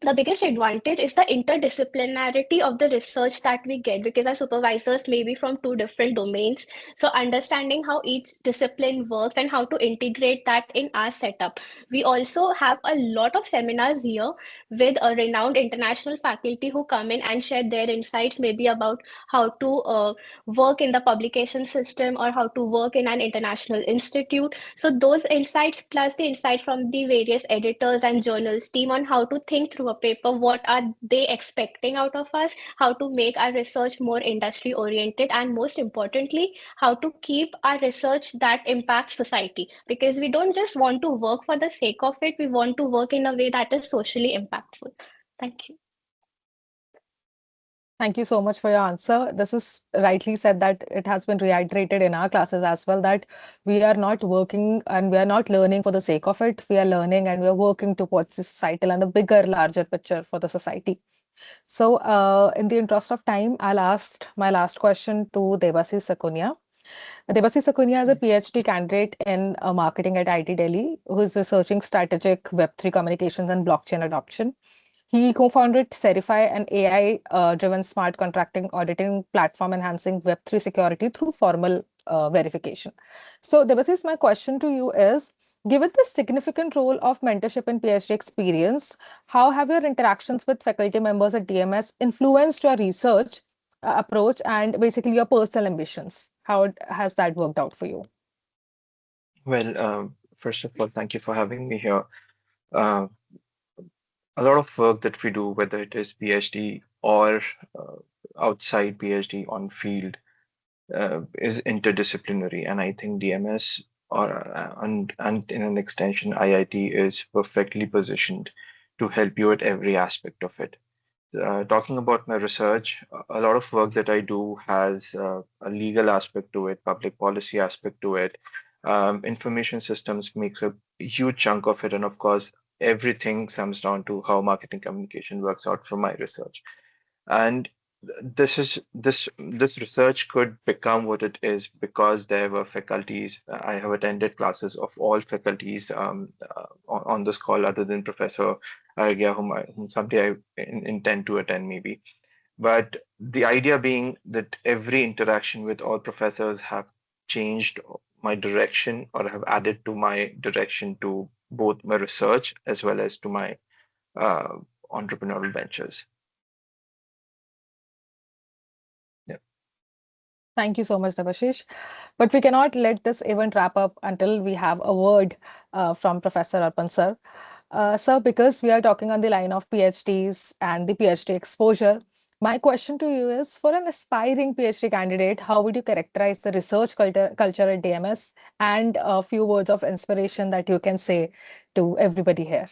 the biggest advantage is the interdisciplinarity of the research that we get, because our supervisors may be from two different domains. So understanding how each discipline works and how to integrate that in our setup. We also have a lot of seminars here with a renowned international faculty who come in and share their insights, maybe about how to work in the publication system or how to work in an international institute. So those insights plus the insight from the various editors and journals team on how to think through a paper, what are they expecting out of us, how to make our research more industry oriented, and most importantly, how to keep our research that impacts society. Because we don't just want to work for the sake of it, we want to work in a way that is socially impactful. Thank you. Thank you so much for your answer. This is rightly said that it has been reiterated in our classes as well, that we are not working and we are not learning for the sake of it. We are learning and we are working towards the societal and the bigger, larger picture for the society. So, in the interest of time, I'll ask my last question to Debasi Sakunya. Debasi Sakunya is a PhD candidate in marketing at IIT Delhi, who is researching strategic Web3 communications and blockchain adoption. He co-founded Cerify, an AI-driven smart contracting auditing platform enhancing Web3 security through formal verification. So, Debasis, my question to you is, given the significant role of mentorship in PhD experience, how have your interactions with faculty members at DMS influenced your research approach and basically your personal ambitions? How has that worked out for you? Well, first of all, thank you for having me here. Uh, a lot of work that we do, whether it is PhD or uh, outside PhD on field, is interdisciplinary, and I think DMS and in an extension IIT is perfectly positioned to help you at every aspect of it. Talking about my research, a lot of work that I do has a legal aspect to it, public policy aspect to it. Information systems makes a huge chunk of it, and of course, everything comes down to how marketing communication works out from my research. And this research could become what it is because there were faculties. I have attended classes of all faculties on this call, other than Professor Arya, whom someday I intend to attend maybe. But the idea being that every interaction with all professors have changed my direction or have added to my direction to both my research as well as to my uh, entrepreneurial ventures. Yeah. Thank you so much, Devashish. But we cannot let this event wrap up until we have a word from Professor Arpan sir. Sir, because we are talking on the line of PhDs and the PhD exposure, my question to you is, for an aspiring PhD candidate, how would you characterize the research culture at DMS, and a few words of inspiration that you can say to everybody here?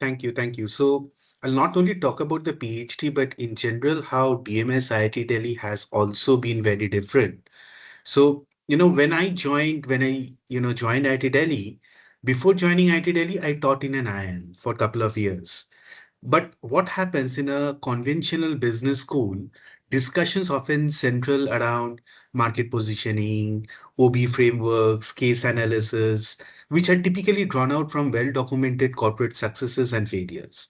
Thank you, thank you. So I'll not only talk about the PhD, but in general, how DMS IIT Delhi has also been very different. So, when I joined IIT Delhi, before joining IIT Delhi, I taught in an IIM for a couple of years. But what happens in a conventional business school, discussions often central around market positioning, OB frameworks, case analysis, which are typically drawn out from well-documented corporate successes and failures.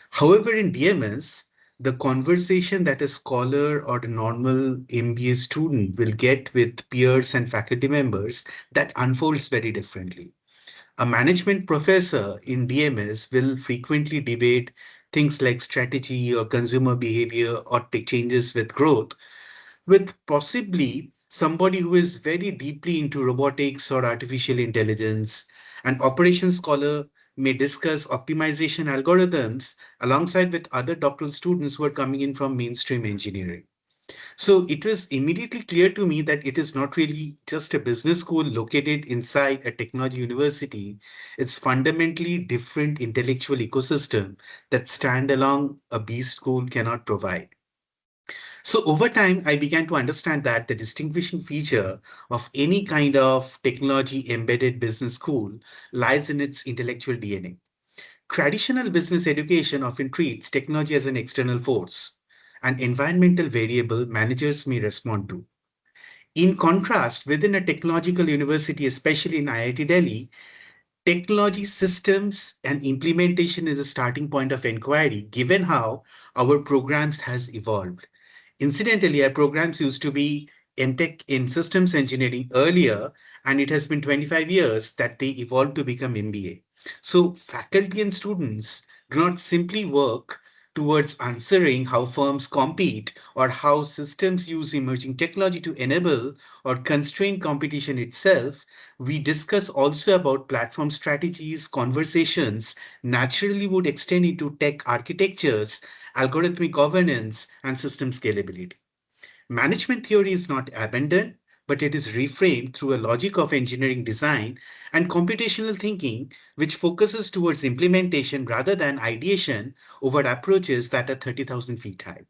However, in DMS, the conversation that a scholar or a normal MBA student will get with peers and faculty members, that unfolds very differently. A management professor in DMS will frequently debate things like strategy or consumer behavior or changes with growth with possibly somebody who is very deeply into robotics or artificial intelligence. An operations scholar may discuss optimization algorithms alongside with other doctoral students who are coming in from mainstream engineering. So it was immediately clear to me that it is not really just a business school located inside a technology university. It's fundamentally different intellectual ecosystem that standalone a B school cannot provide. So over time, I began to understand that the distinguishing feature of any kind of technology embedded business school lies in its intellectual DNA. Traditional business education often treats technology as an external force, an environmental variable managers may respond to. In contrast, within a technological university, especially in IIT Delhi, technology systems and implementation is a starting point of inquiry, given how our programs has evolved. Incidentally, our programs used to be MTech in systems engineering earlier, and it has been 25 years that they evolved to become MBA. So faculty and students do not simply work towards answering how firms compete or how systems use emerging technology to enable or constrain competition itself. We discuss also about platform strategies, conversations naturally would extend into tech architectures, algorithmic governance, and system scalability. Management theory is not abandoned, but it is reframed through a logic of engineering design and computational thinking, which focuses towards implementation rather than ideation over approaches that are 30,000 feet high.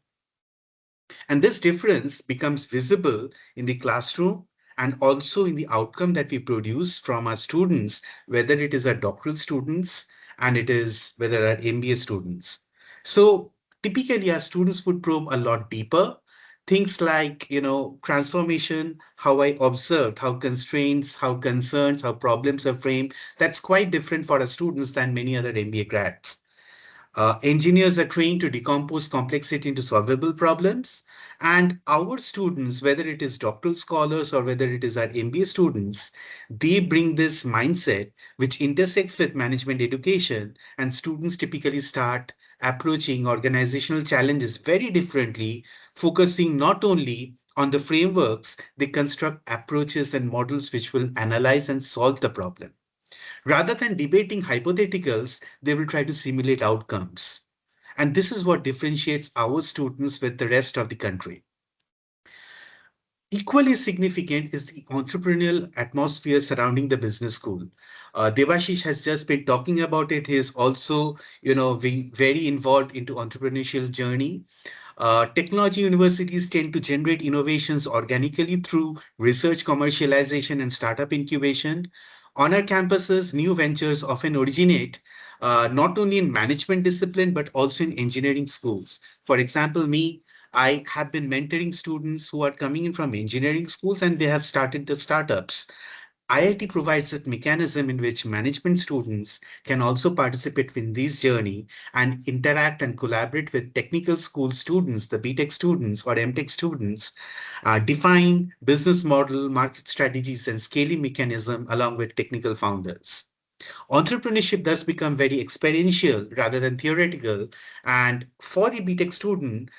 And this difference becomes visible in the classroom and also in the outcome that we produce from our students, whether it is our doctoral students and it is whether our MBA students. So typically our students would probe a lot deeper. Things like, transformation, how I observed, how constraints, how concerns, how problems are framed. That's quite different for our students than many other MBA grads. Engineers are trained to decompose complexity into solvable problems. And our students, whether it is doctoral scholars or whether it is our MBA students, they bring this mindset which intersects with management education. And students typically start approaching organizational challenges very differently, focusing not only on the frameworks, they construct approaches and models which will analyze and solve the problem. Rather than debating hypotheticals, they will try to simulate outcomes. And this is what differentiates our students with the rest of the country. Equally significant is the entrepreneurial atmosphere surrounding the business school. Devashish has just been talking about it. He is also, being very involved into entrepreneurial journey. Technology universities tend to generate innovations organically through research commercialization and startup incubation. On our campuses, new ventures often originate not only in management discipline, but also in engineering schools. For example, I have been mentoring students who are coming in from engineering schools and they have started the startups. IIT provides a mechanism in which management students can also participate in this journey and interact and collaborate with technical school students, the BTech students or MTech students, define business model, market strategies, and scaling mechanism along with technical founders. Entrepreneurship thus become very experiential rather than theoretical. And for the BTech student,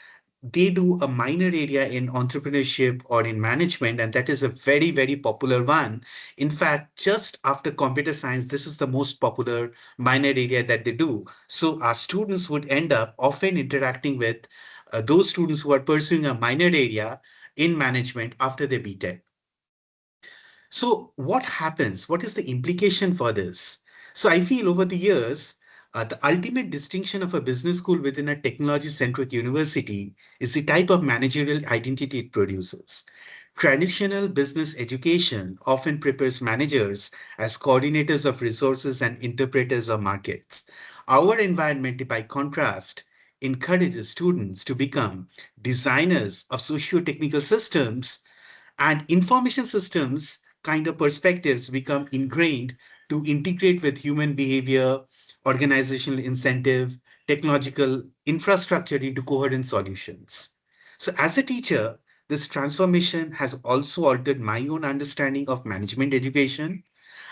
they do a minor area in entrepreneurship or in management, and that is a very, very popular one. In fact, just after computer science, this is the most popular minor area that they do. So our students would end up often interacting with those students who are pursuing a minor area in management after their BTech. So what happens? What is the implication for this? So I feel over the years, the ultimate distinction of a business school within a technology-centric university is the type of managerial identity it produces. Traditional business education often prepares managers as coordinators of resources and interpreters of markets. Our environment, by contrast, encourages students to become designers of socio-technical systems, and information systems kind of perspectives become ingrained to integrate with human behavior, organizational incentive, technological infrastructure into coherent solutions. So as a teacher, this transformation has also altered my own understanding of management education.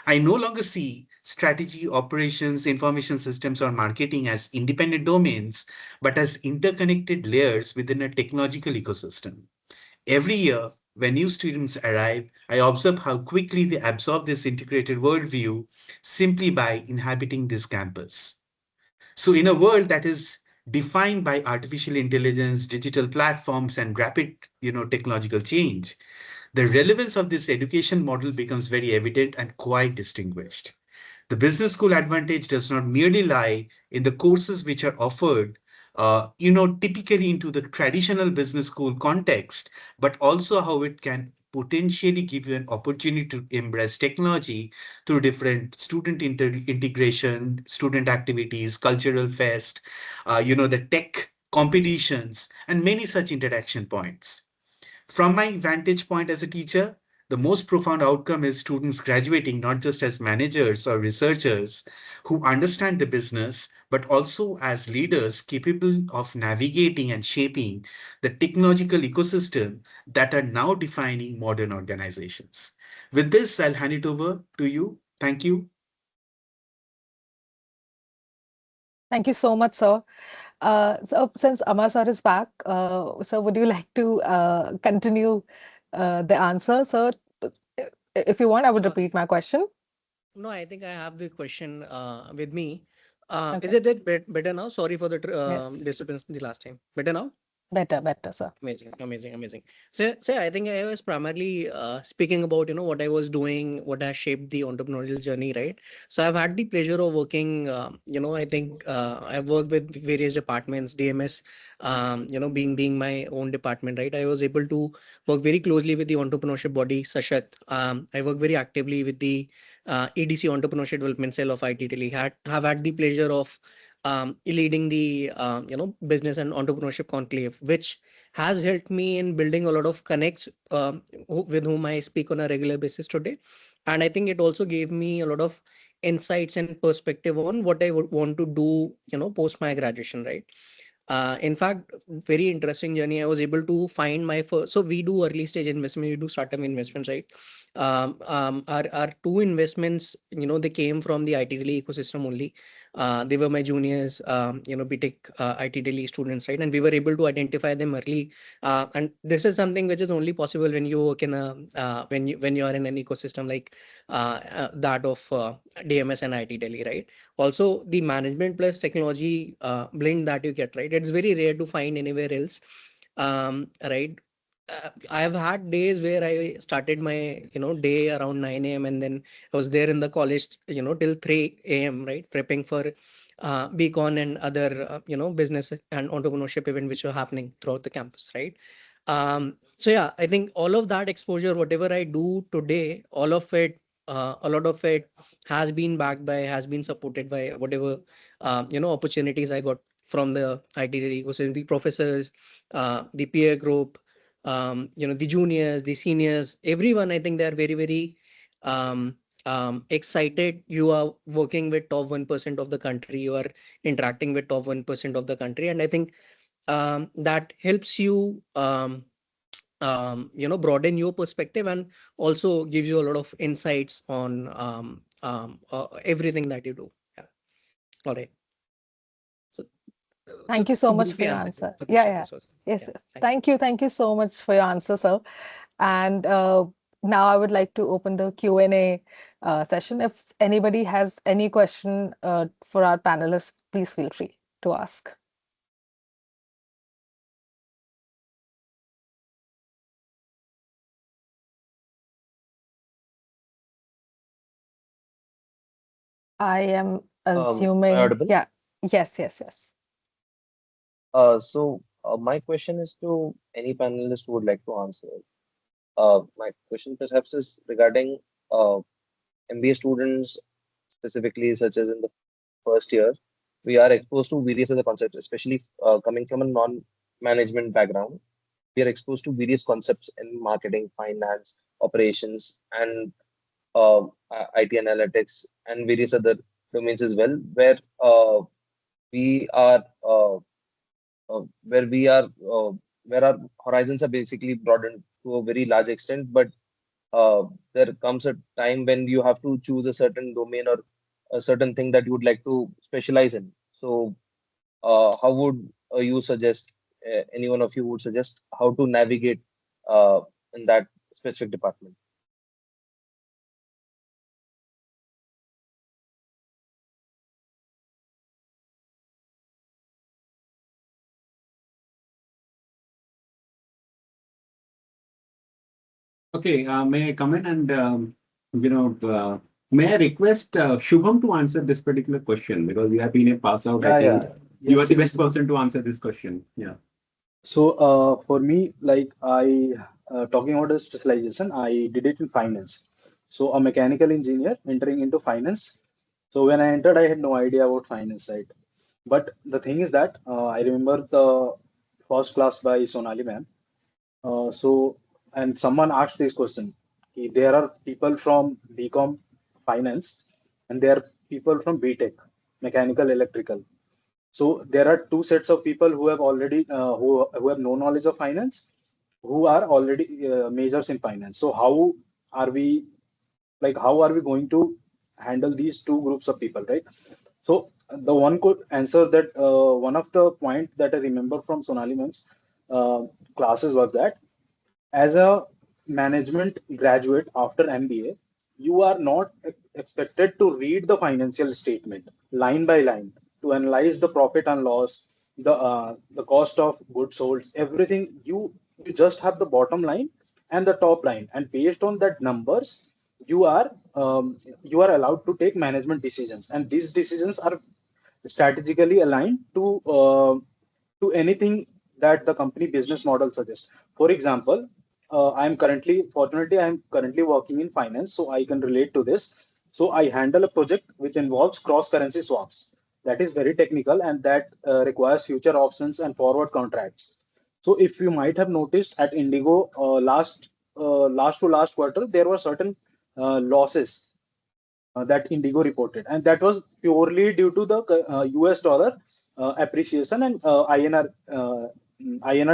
I no longer see strategy, operations, information systems, or marketing as independent domains, but as interconnected layers within a technological ecosystem. Every year, when new students arrive, I observe how quickly they absorb this integrated worldview simply by inhabiting this campus. So, in a world that is defined by artificial intelligence, digital platforms, and rapid, technological change, the relevance of this education model becomes very evident and quite distinguished. The business school advantage does not merely lie in the courses which are offered, typically into the traditional business school context, but also how it can potentially give you an opportunity to embrace technology through different student integration, student activities, cultural fest, the tech competitions, and many such interaction points. From my vantage point as a teacher, the most profound outcome is students graduating not just as managers or researchers who understand the business, but also as leaders capable of navigating and shaping the technological ecosystem that are now defining modern organizations. With this, I'll hand it over to you. Thank you. Thank you so much, sir. So since Amar sir is back, sir, would you like to continue the answer? Sir, if you want, I would Sure. repeat my question. No, I think I have the question with me. Is Okay. it that better now? Sorry for the Yes. disturbance the last time. Better now? Better, sir. Amazing, amazing, amazing. So I think I was primarily speaking about, what I was doing, what has shaped the entrepreneurial journey, right? So I've had the pleasure of working, I think I've worked with various departments, DMS, being my own department, right? I was able to work very closely with the entrepreneurship body, Sashat. I work very actively with the EDC Entrepreneurship Development Cell of IIT Delhi. Have had the pleasure of leading the business and entrepreneurship conclave, which has helped me in building a lot of connects with whom I speak on a regular basis today. And I think it also gave me a lot of insights and perspective on what I would want to do, post my graduation, right? In fact, very interesting journey. I was able to find my first. So we do early stage investment, we do startup investments, right? Our two investments, they came from the IT Delhi ecosystem only. They were my juniors, BTech IT Delhi students, right? And we were able to identify them early. And this is something which is only possible when you work in a when you are in an ecosystem like that of DMS and IT Delhi, right? Also, the management plus technology blend that you get, right? It's very rare to find anywhere else, right? I've had days where I started my day around 9 a.m. and then I was there in the college till 3 a.m., right, prepping for Beacon and other business and entrepreneurship event which were happening throughout the campus, right? So yeah, I think all of that exposure, whatever I do today, all of it, a lot of it has been backed by, has been supported by whatever opportunities I got from the IT ecosystem, the professors, the peer group, the juniors, the seniors, everyone. I think they are very, very excited. You are working with top 1% of the country. You are interacting with top 1% of the country, and I think that helps you broaden your perspective and also gives you a lot of insights on everything that you do. Yeah. All right. So, Thank you so to much for briefly your answer, answer. Yeah, Pratiksha, yeah. this was, Yes, yeah, yes. thank you. Thank you so much for your answer, sir. And now I would like to open the Q&A session. If anybody has any question for our panelists, please feel free to ask. I am Am I assuming, audible? yeah, yes, yes, yes. My question is to any panelist who would like to answer. My question perhaps is regarding MBA students specifically, such as in the first year, we are exposed to various other concepts, especially coming from a non-management background. We are exposed to various concepts in marketing, finance, operations, and IT analytics, and various other domains as well, we are uh, where we are where our horizons are basically broadened to a very large extent, but there comes a time when you have to choose a certain domain or a certain thing that you would like to specialize in. So how would you suggest, any one of you would suggest how to navigate in that specific department? Okay, may I come in and may I request Shubham to answer this particular question because you have been a pass out. I Yeah, think yeah. you are Yes, the yes. best person to answer this question. Yeah. So for me, like talking about the specialization, I did it in finance. So a mechanical engineer entering into finance. So when I entered, I had no idea about finance, right? But the thing is that I remember the first class by Sonali ma'am. And someone asked this question. There are people from BCom finance and there are people from BTech, mechanical electrical. So there are two sets of people who have already who have no knowledge of finance, who are already majors in finance. So are we how are we going to handle these two groups of people, right? So the one could answer that one of the point that I remember from Sonali ma'am's classes was that as a management graduate after MBA, you are not expected to read the financial statement line by line to analyze the profit and loss, the cost of goods sold, everything. You just have the bottom line and the top line, and based on that numbers, you are you are allowed to take management decisions, and these decisions are strategically aligned to anything that the company business model suggests. For example, fortunately, I'm currently working in finance, so I can relate to this. So I handle a project which involves cross currency swaps. that is very technical and that requires future options and forward contracts. So if you might have noticed at Indigo last to last quarter, there were certain losses that Indigo reported, and that was purely due to the US dollar appreciation and INR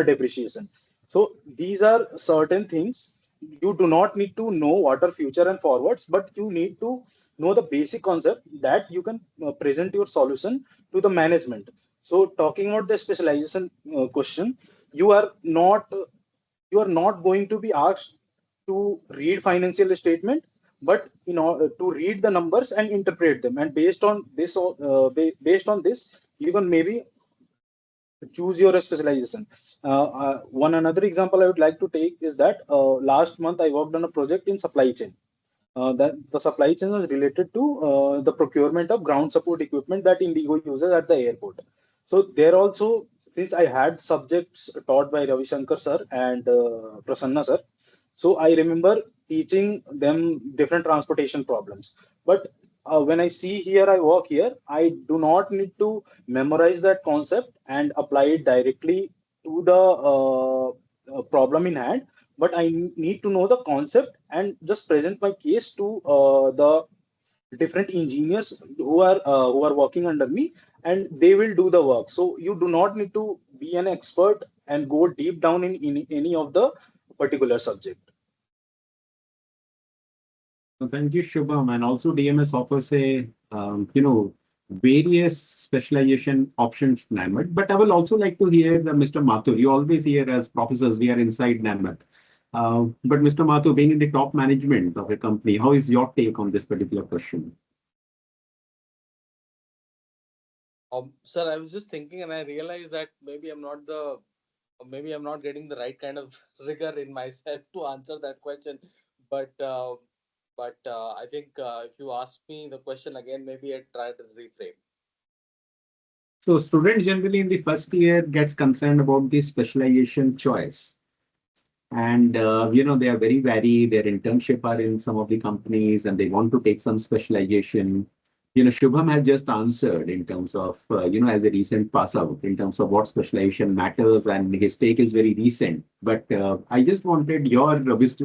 depreciation. So these are certain things. You do not need to know what are future and forwards, but you need to know the basic concept that you can present your solution to the management. So talking about the specialization question, you are not you are not going to be asked to read financial statement, but in order to read the numbers and interpret them, and based on this you can maybe choose your specialization. One another example I would like to take is that last month I worked on a project in supply chain. That the supply chain was related to the procurement of ground support equipment that Indigo uses at the airport. So there also, since I had subjects taught by Ravi Shankar sir and Prasanna sir, so I remember teaching them different transportation problems. But when I see here, I work here, I do not need to memorize that concept and apply it directly to the problem in hand, but I need to know the concept and just present my case to the different engineers who are working under me, and they will do the work. So you do not need to be an expert and go deep down in any of the particular subject. Thank you, Shubham. And also DMS offers a, various specialization options, NAMAT. But I will also like to hear Mr. Mathur. You always hear as professors, we are inside NAMAT. But Mr. Mathur, being in the top management of a company, how is your take on this particular question? Sir, I was just thinking and I realized that maybe I'm not getting the right kind of rigor in myself to answer that question. But I think if you ask me the question again, maybe I try to reframe. So students generally in the first year gets concerned about the specialization choice. And they are very varied. Their internship are in some of the companies and they want to take some specialization. Shubham has just answered in terms of, as a recent pass out, in terms of what specialization matters, and his take is very recent. But I just wanted your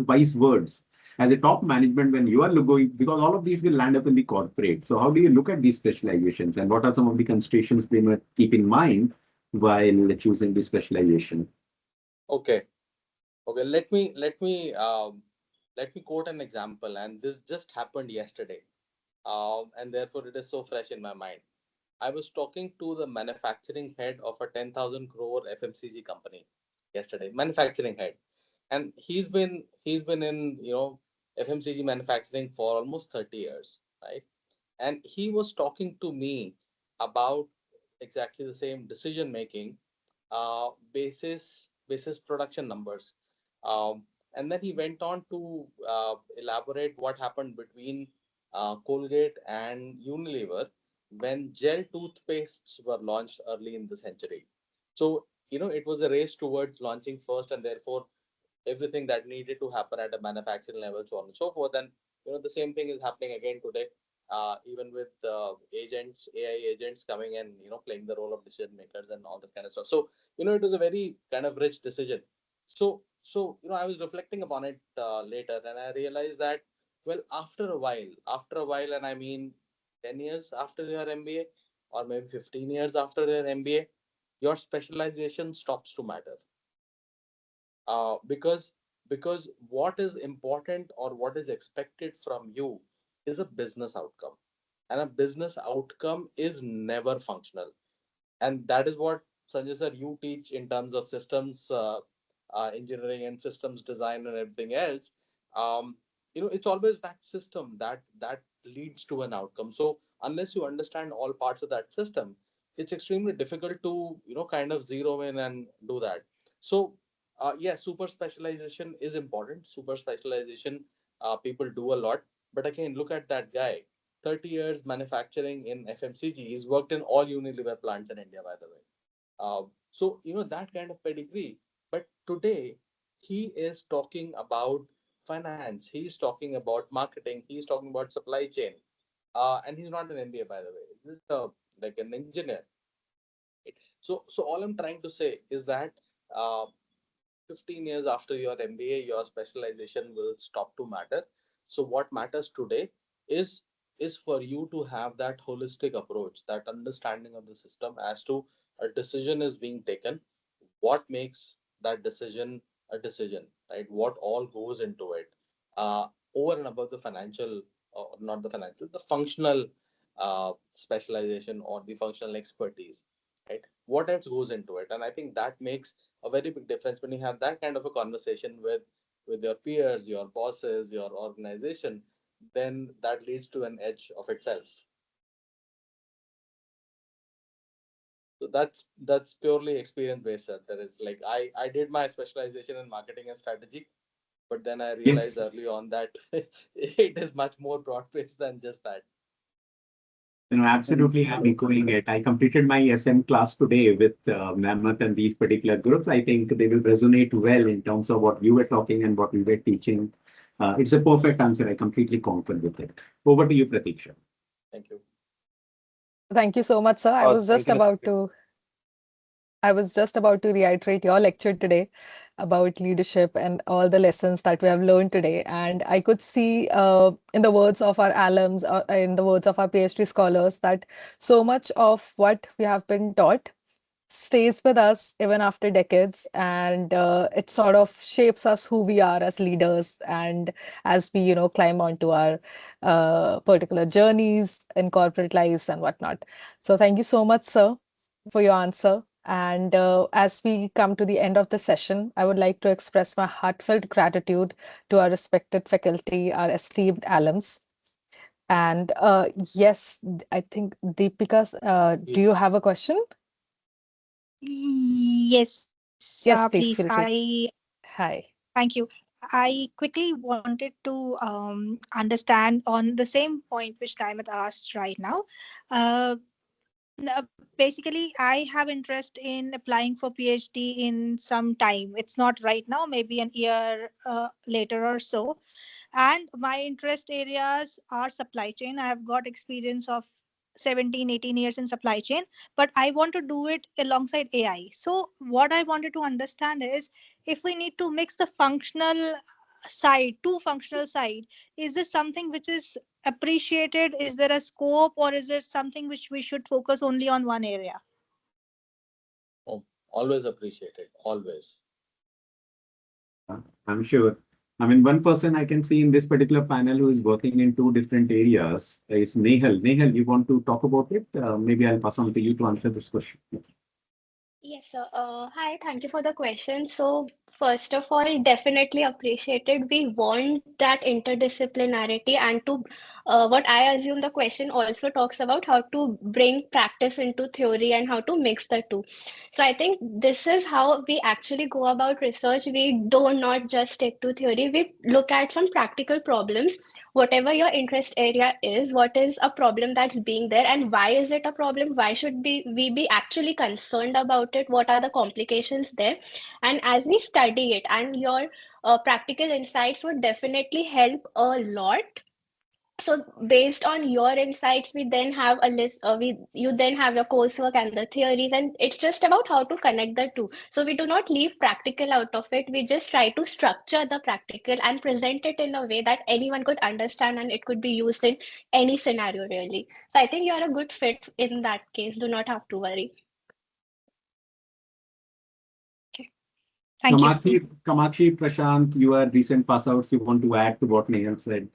wise words as a top management when you are going, because all of these will land up in the corporate. So how do you look at these specializations and what are some of the considerations they must keep in mind while choosing the specialization? Okay. Let me quote an example, and this just happened yesterday, and therefore it is so fresh in my mind. I was talking to the manufacturing head of a 10,000 crore FMCG company yesterday, manufacturing head, and he's been in FMCG manufacturing for almost 30 years, right? And he was talking to me about exactly the same decision making, basis production numbers. And then he went on to elaborate what happened between Colgate and Unilever when gel toothpastes were launched early in the century. So it was a race towards launching first, and therefore everything that needed to happen at a manufacturing level, so on and so forth. And the same thing is happening again today, even with agents, AI agents coming and playing the role of decision makers and all that kind of stuff. So it was a very kind of rich decision. So I was reflecting upon it later, and I realized that, well, after a while, and I mean 10 years after your MBA, or maybe 15 years after your MBA, your specialization stops to matter. Because what is important or what is expected from you is a business outcome, and a business outcome is never functional. And that is what, Sanjay sir, you teach in terms of systems engineering and systems design and everything else. It's always that system that leads to an outcome. So unless you understand all parts of that system, it's extremely difficult to kind of zero in and do that. So yes, super specialization is important. Super specialization, people do a lot. But again, look at that guy, 30 years manufacturing in FMCG. He's worked in all Unilever plants in India, by the way. So, that kind of pedigree. But today, he is talking about finance. He's talking about marketing. He's talking about supply chain. And he's not an MBA, by the way. just like an engineer. Right? So all I'm trying to say is that uh, 15 years after your MBA, your specialization will stop to matter. So what matters today is is for you to have that holistic approach, that understanding of the system as to a decision is being taken, what makes that decision a decision, right? What all goes into it, uh, over and above the financial, or not the financial, the functional specialization or the functional expertise, right? What else goes into it? And I think that makes a very big difference when you have that kind of a conversation with your peers, your bosses, your organization. Then that leads to an edge of itself. So that's purely experience based, sir. There is like I did my specialization in marketing and strategy, but then I realized Yes. early on that it is much more broad based than just that. Absolutely, I'm echoing it. I completed my SM class today with Mammoth and these particular groups. I think they will resonate well in terms of what you were talking and what we were teaching. It's a perfect answer. I completely concur with it. Over to you, Pratiksha. Thank you. Thank you so much, sir. Thank you, Mr. I was just about to reiterate your lecture today about leadership and all the lessons that we have learned today. And I could see in the words of our alums, in the words of our PhD scholars, that so much of what we have been taught stays with us even after decades, and it sort of shapes us who we are as leaders and as we climb onto our particular journeys in corporate lives and whatnot. So thank you so much, sir, for your answer. And as we come to the end of the session, I would like to express my heartfelt gratitude to our respected faculty, our esteemed alums. And yes, I think Deepika, do you have a question? Yes, Yes, please. please feel free. Hi. Thank you. I quickly wanted to understand on the same point which Diamond asked right now. Uh, Basically, I have interest in applying for PhD in some time. It's not right now, maybe an year later or so. And my interest areas are supply chain. I have got experience of 17, 18 years in supply chain, but I want to do it alongside AI. So what I wanted to understand is, if we need to mix the functional side, two functional side, is this something which is appreciated? Is there a scope, or is it something which we should focus only on one area? Oh, always appreciated. Always. I'm sure. I mean, one person I can see in this particular panel who is working in two different areas is Nehal. Nehal, you want to talk about it? Maybe I'll pass on to you to answer this question. Yes, sir. Hi, thank you for the question. So, first of all, definitely appreciated. We want that interdisciplinarity, and to what I assume the question also talks about how to bring practice into theory and how to mix the two. So, I think this is how we actually go about research. We do not just stick to theory, we look at some practical problems. Whatever your interest area is, what is a problem that's being there, and why is it a problem? Why should we be actually concerned about it? What are the complications there? And as we study it, and your practical insights would definitely help a lot. So based on your insights, we then have a list. We You then have your coursework and the theories, and it's just about how to connect the two. So we do not leave practical out of it. We just try to structure the practical and present it in a way that anyone could understand, and it could be used in any scenario really. So I think you are a good fit in that case. Do not have to worry. Thank you. Kamakshi, Prashant, you are recent pass outs. You want to add to what Nehal said?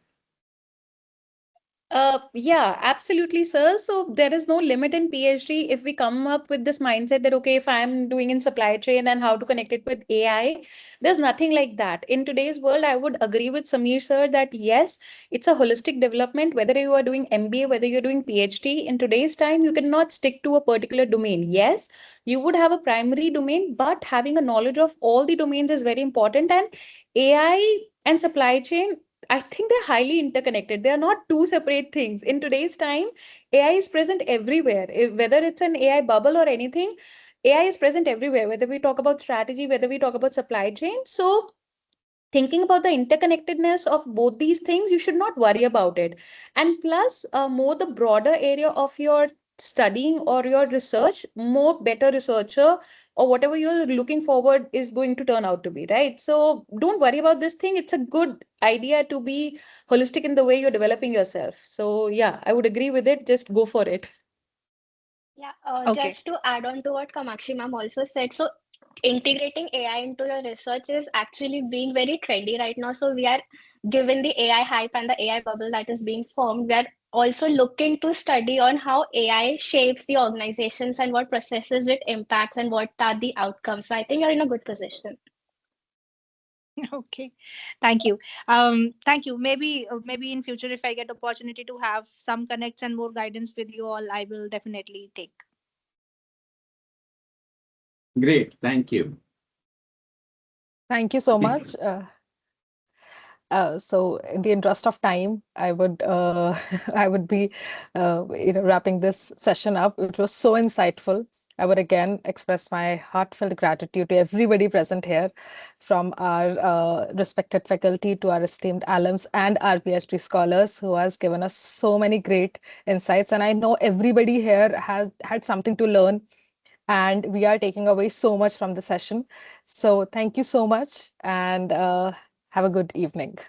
Yeah, absolutely, sir. So there is no limit in PhD if we come up with this mindset that, okay, if I'm doing in supply chain and how to connect it with AI, there's nothing like that. In today's world, I would agree with Samir, sir, that yes, it's a holistic development, whether you are doing MBA, whether you're doing PhD. In today's time, you cannot stick to a particular domain. Yes, you would have a primary domain, but having a knowledge of all the domains is very important. And AI and supply chain, I think they're highly interconnected. They are not two separate things. In today's time, AI is present everywhere. Whether it's an AI bubble or anything, AI is present everywhere, whether we talk about strategy, whether we talk about supply chain. So thinking about the interconnectedness of both these things, you should not worry about it. And plus, more the broader area of your studying or your research, more better researcher or whatever you're looking forward is going to turn out to be, right? So don't worry about this thing. It's a good idea to be holistic in the way you're developing yourself. So yeah, I would agree with it. Just go for it. Yeah, Okay. just to add on to what Kamakshi ma'am also said, so integrating AI into your research is actually being very trendy right now. So we are given the AI hype and the AI bubble that is being formed. We are also looking to study on how AI shapes the organizations and what processes it impacts and what are the outcomes. So I think you're in a good position. Okay, thank you. Maybe in future, if I get opportunity to have some connects and more guidance with you all, I will definitely take. Great. Thank you. Thank you so I think much. So in the interest of time, I would I would be wrapping this session up. It was so insightful. I would again express my heartfelt gratitude to everybody present here, from our respected faculty to our esteemed alums and our PhD scholars who has given us so many great insights. And I know everybody here has had something to learn, and we are taking away so much from the session. So thank you so much, and have a good evening.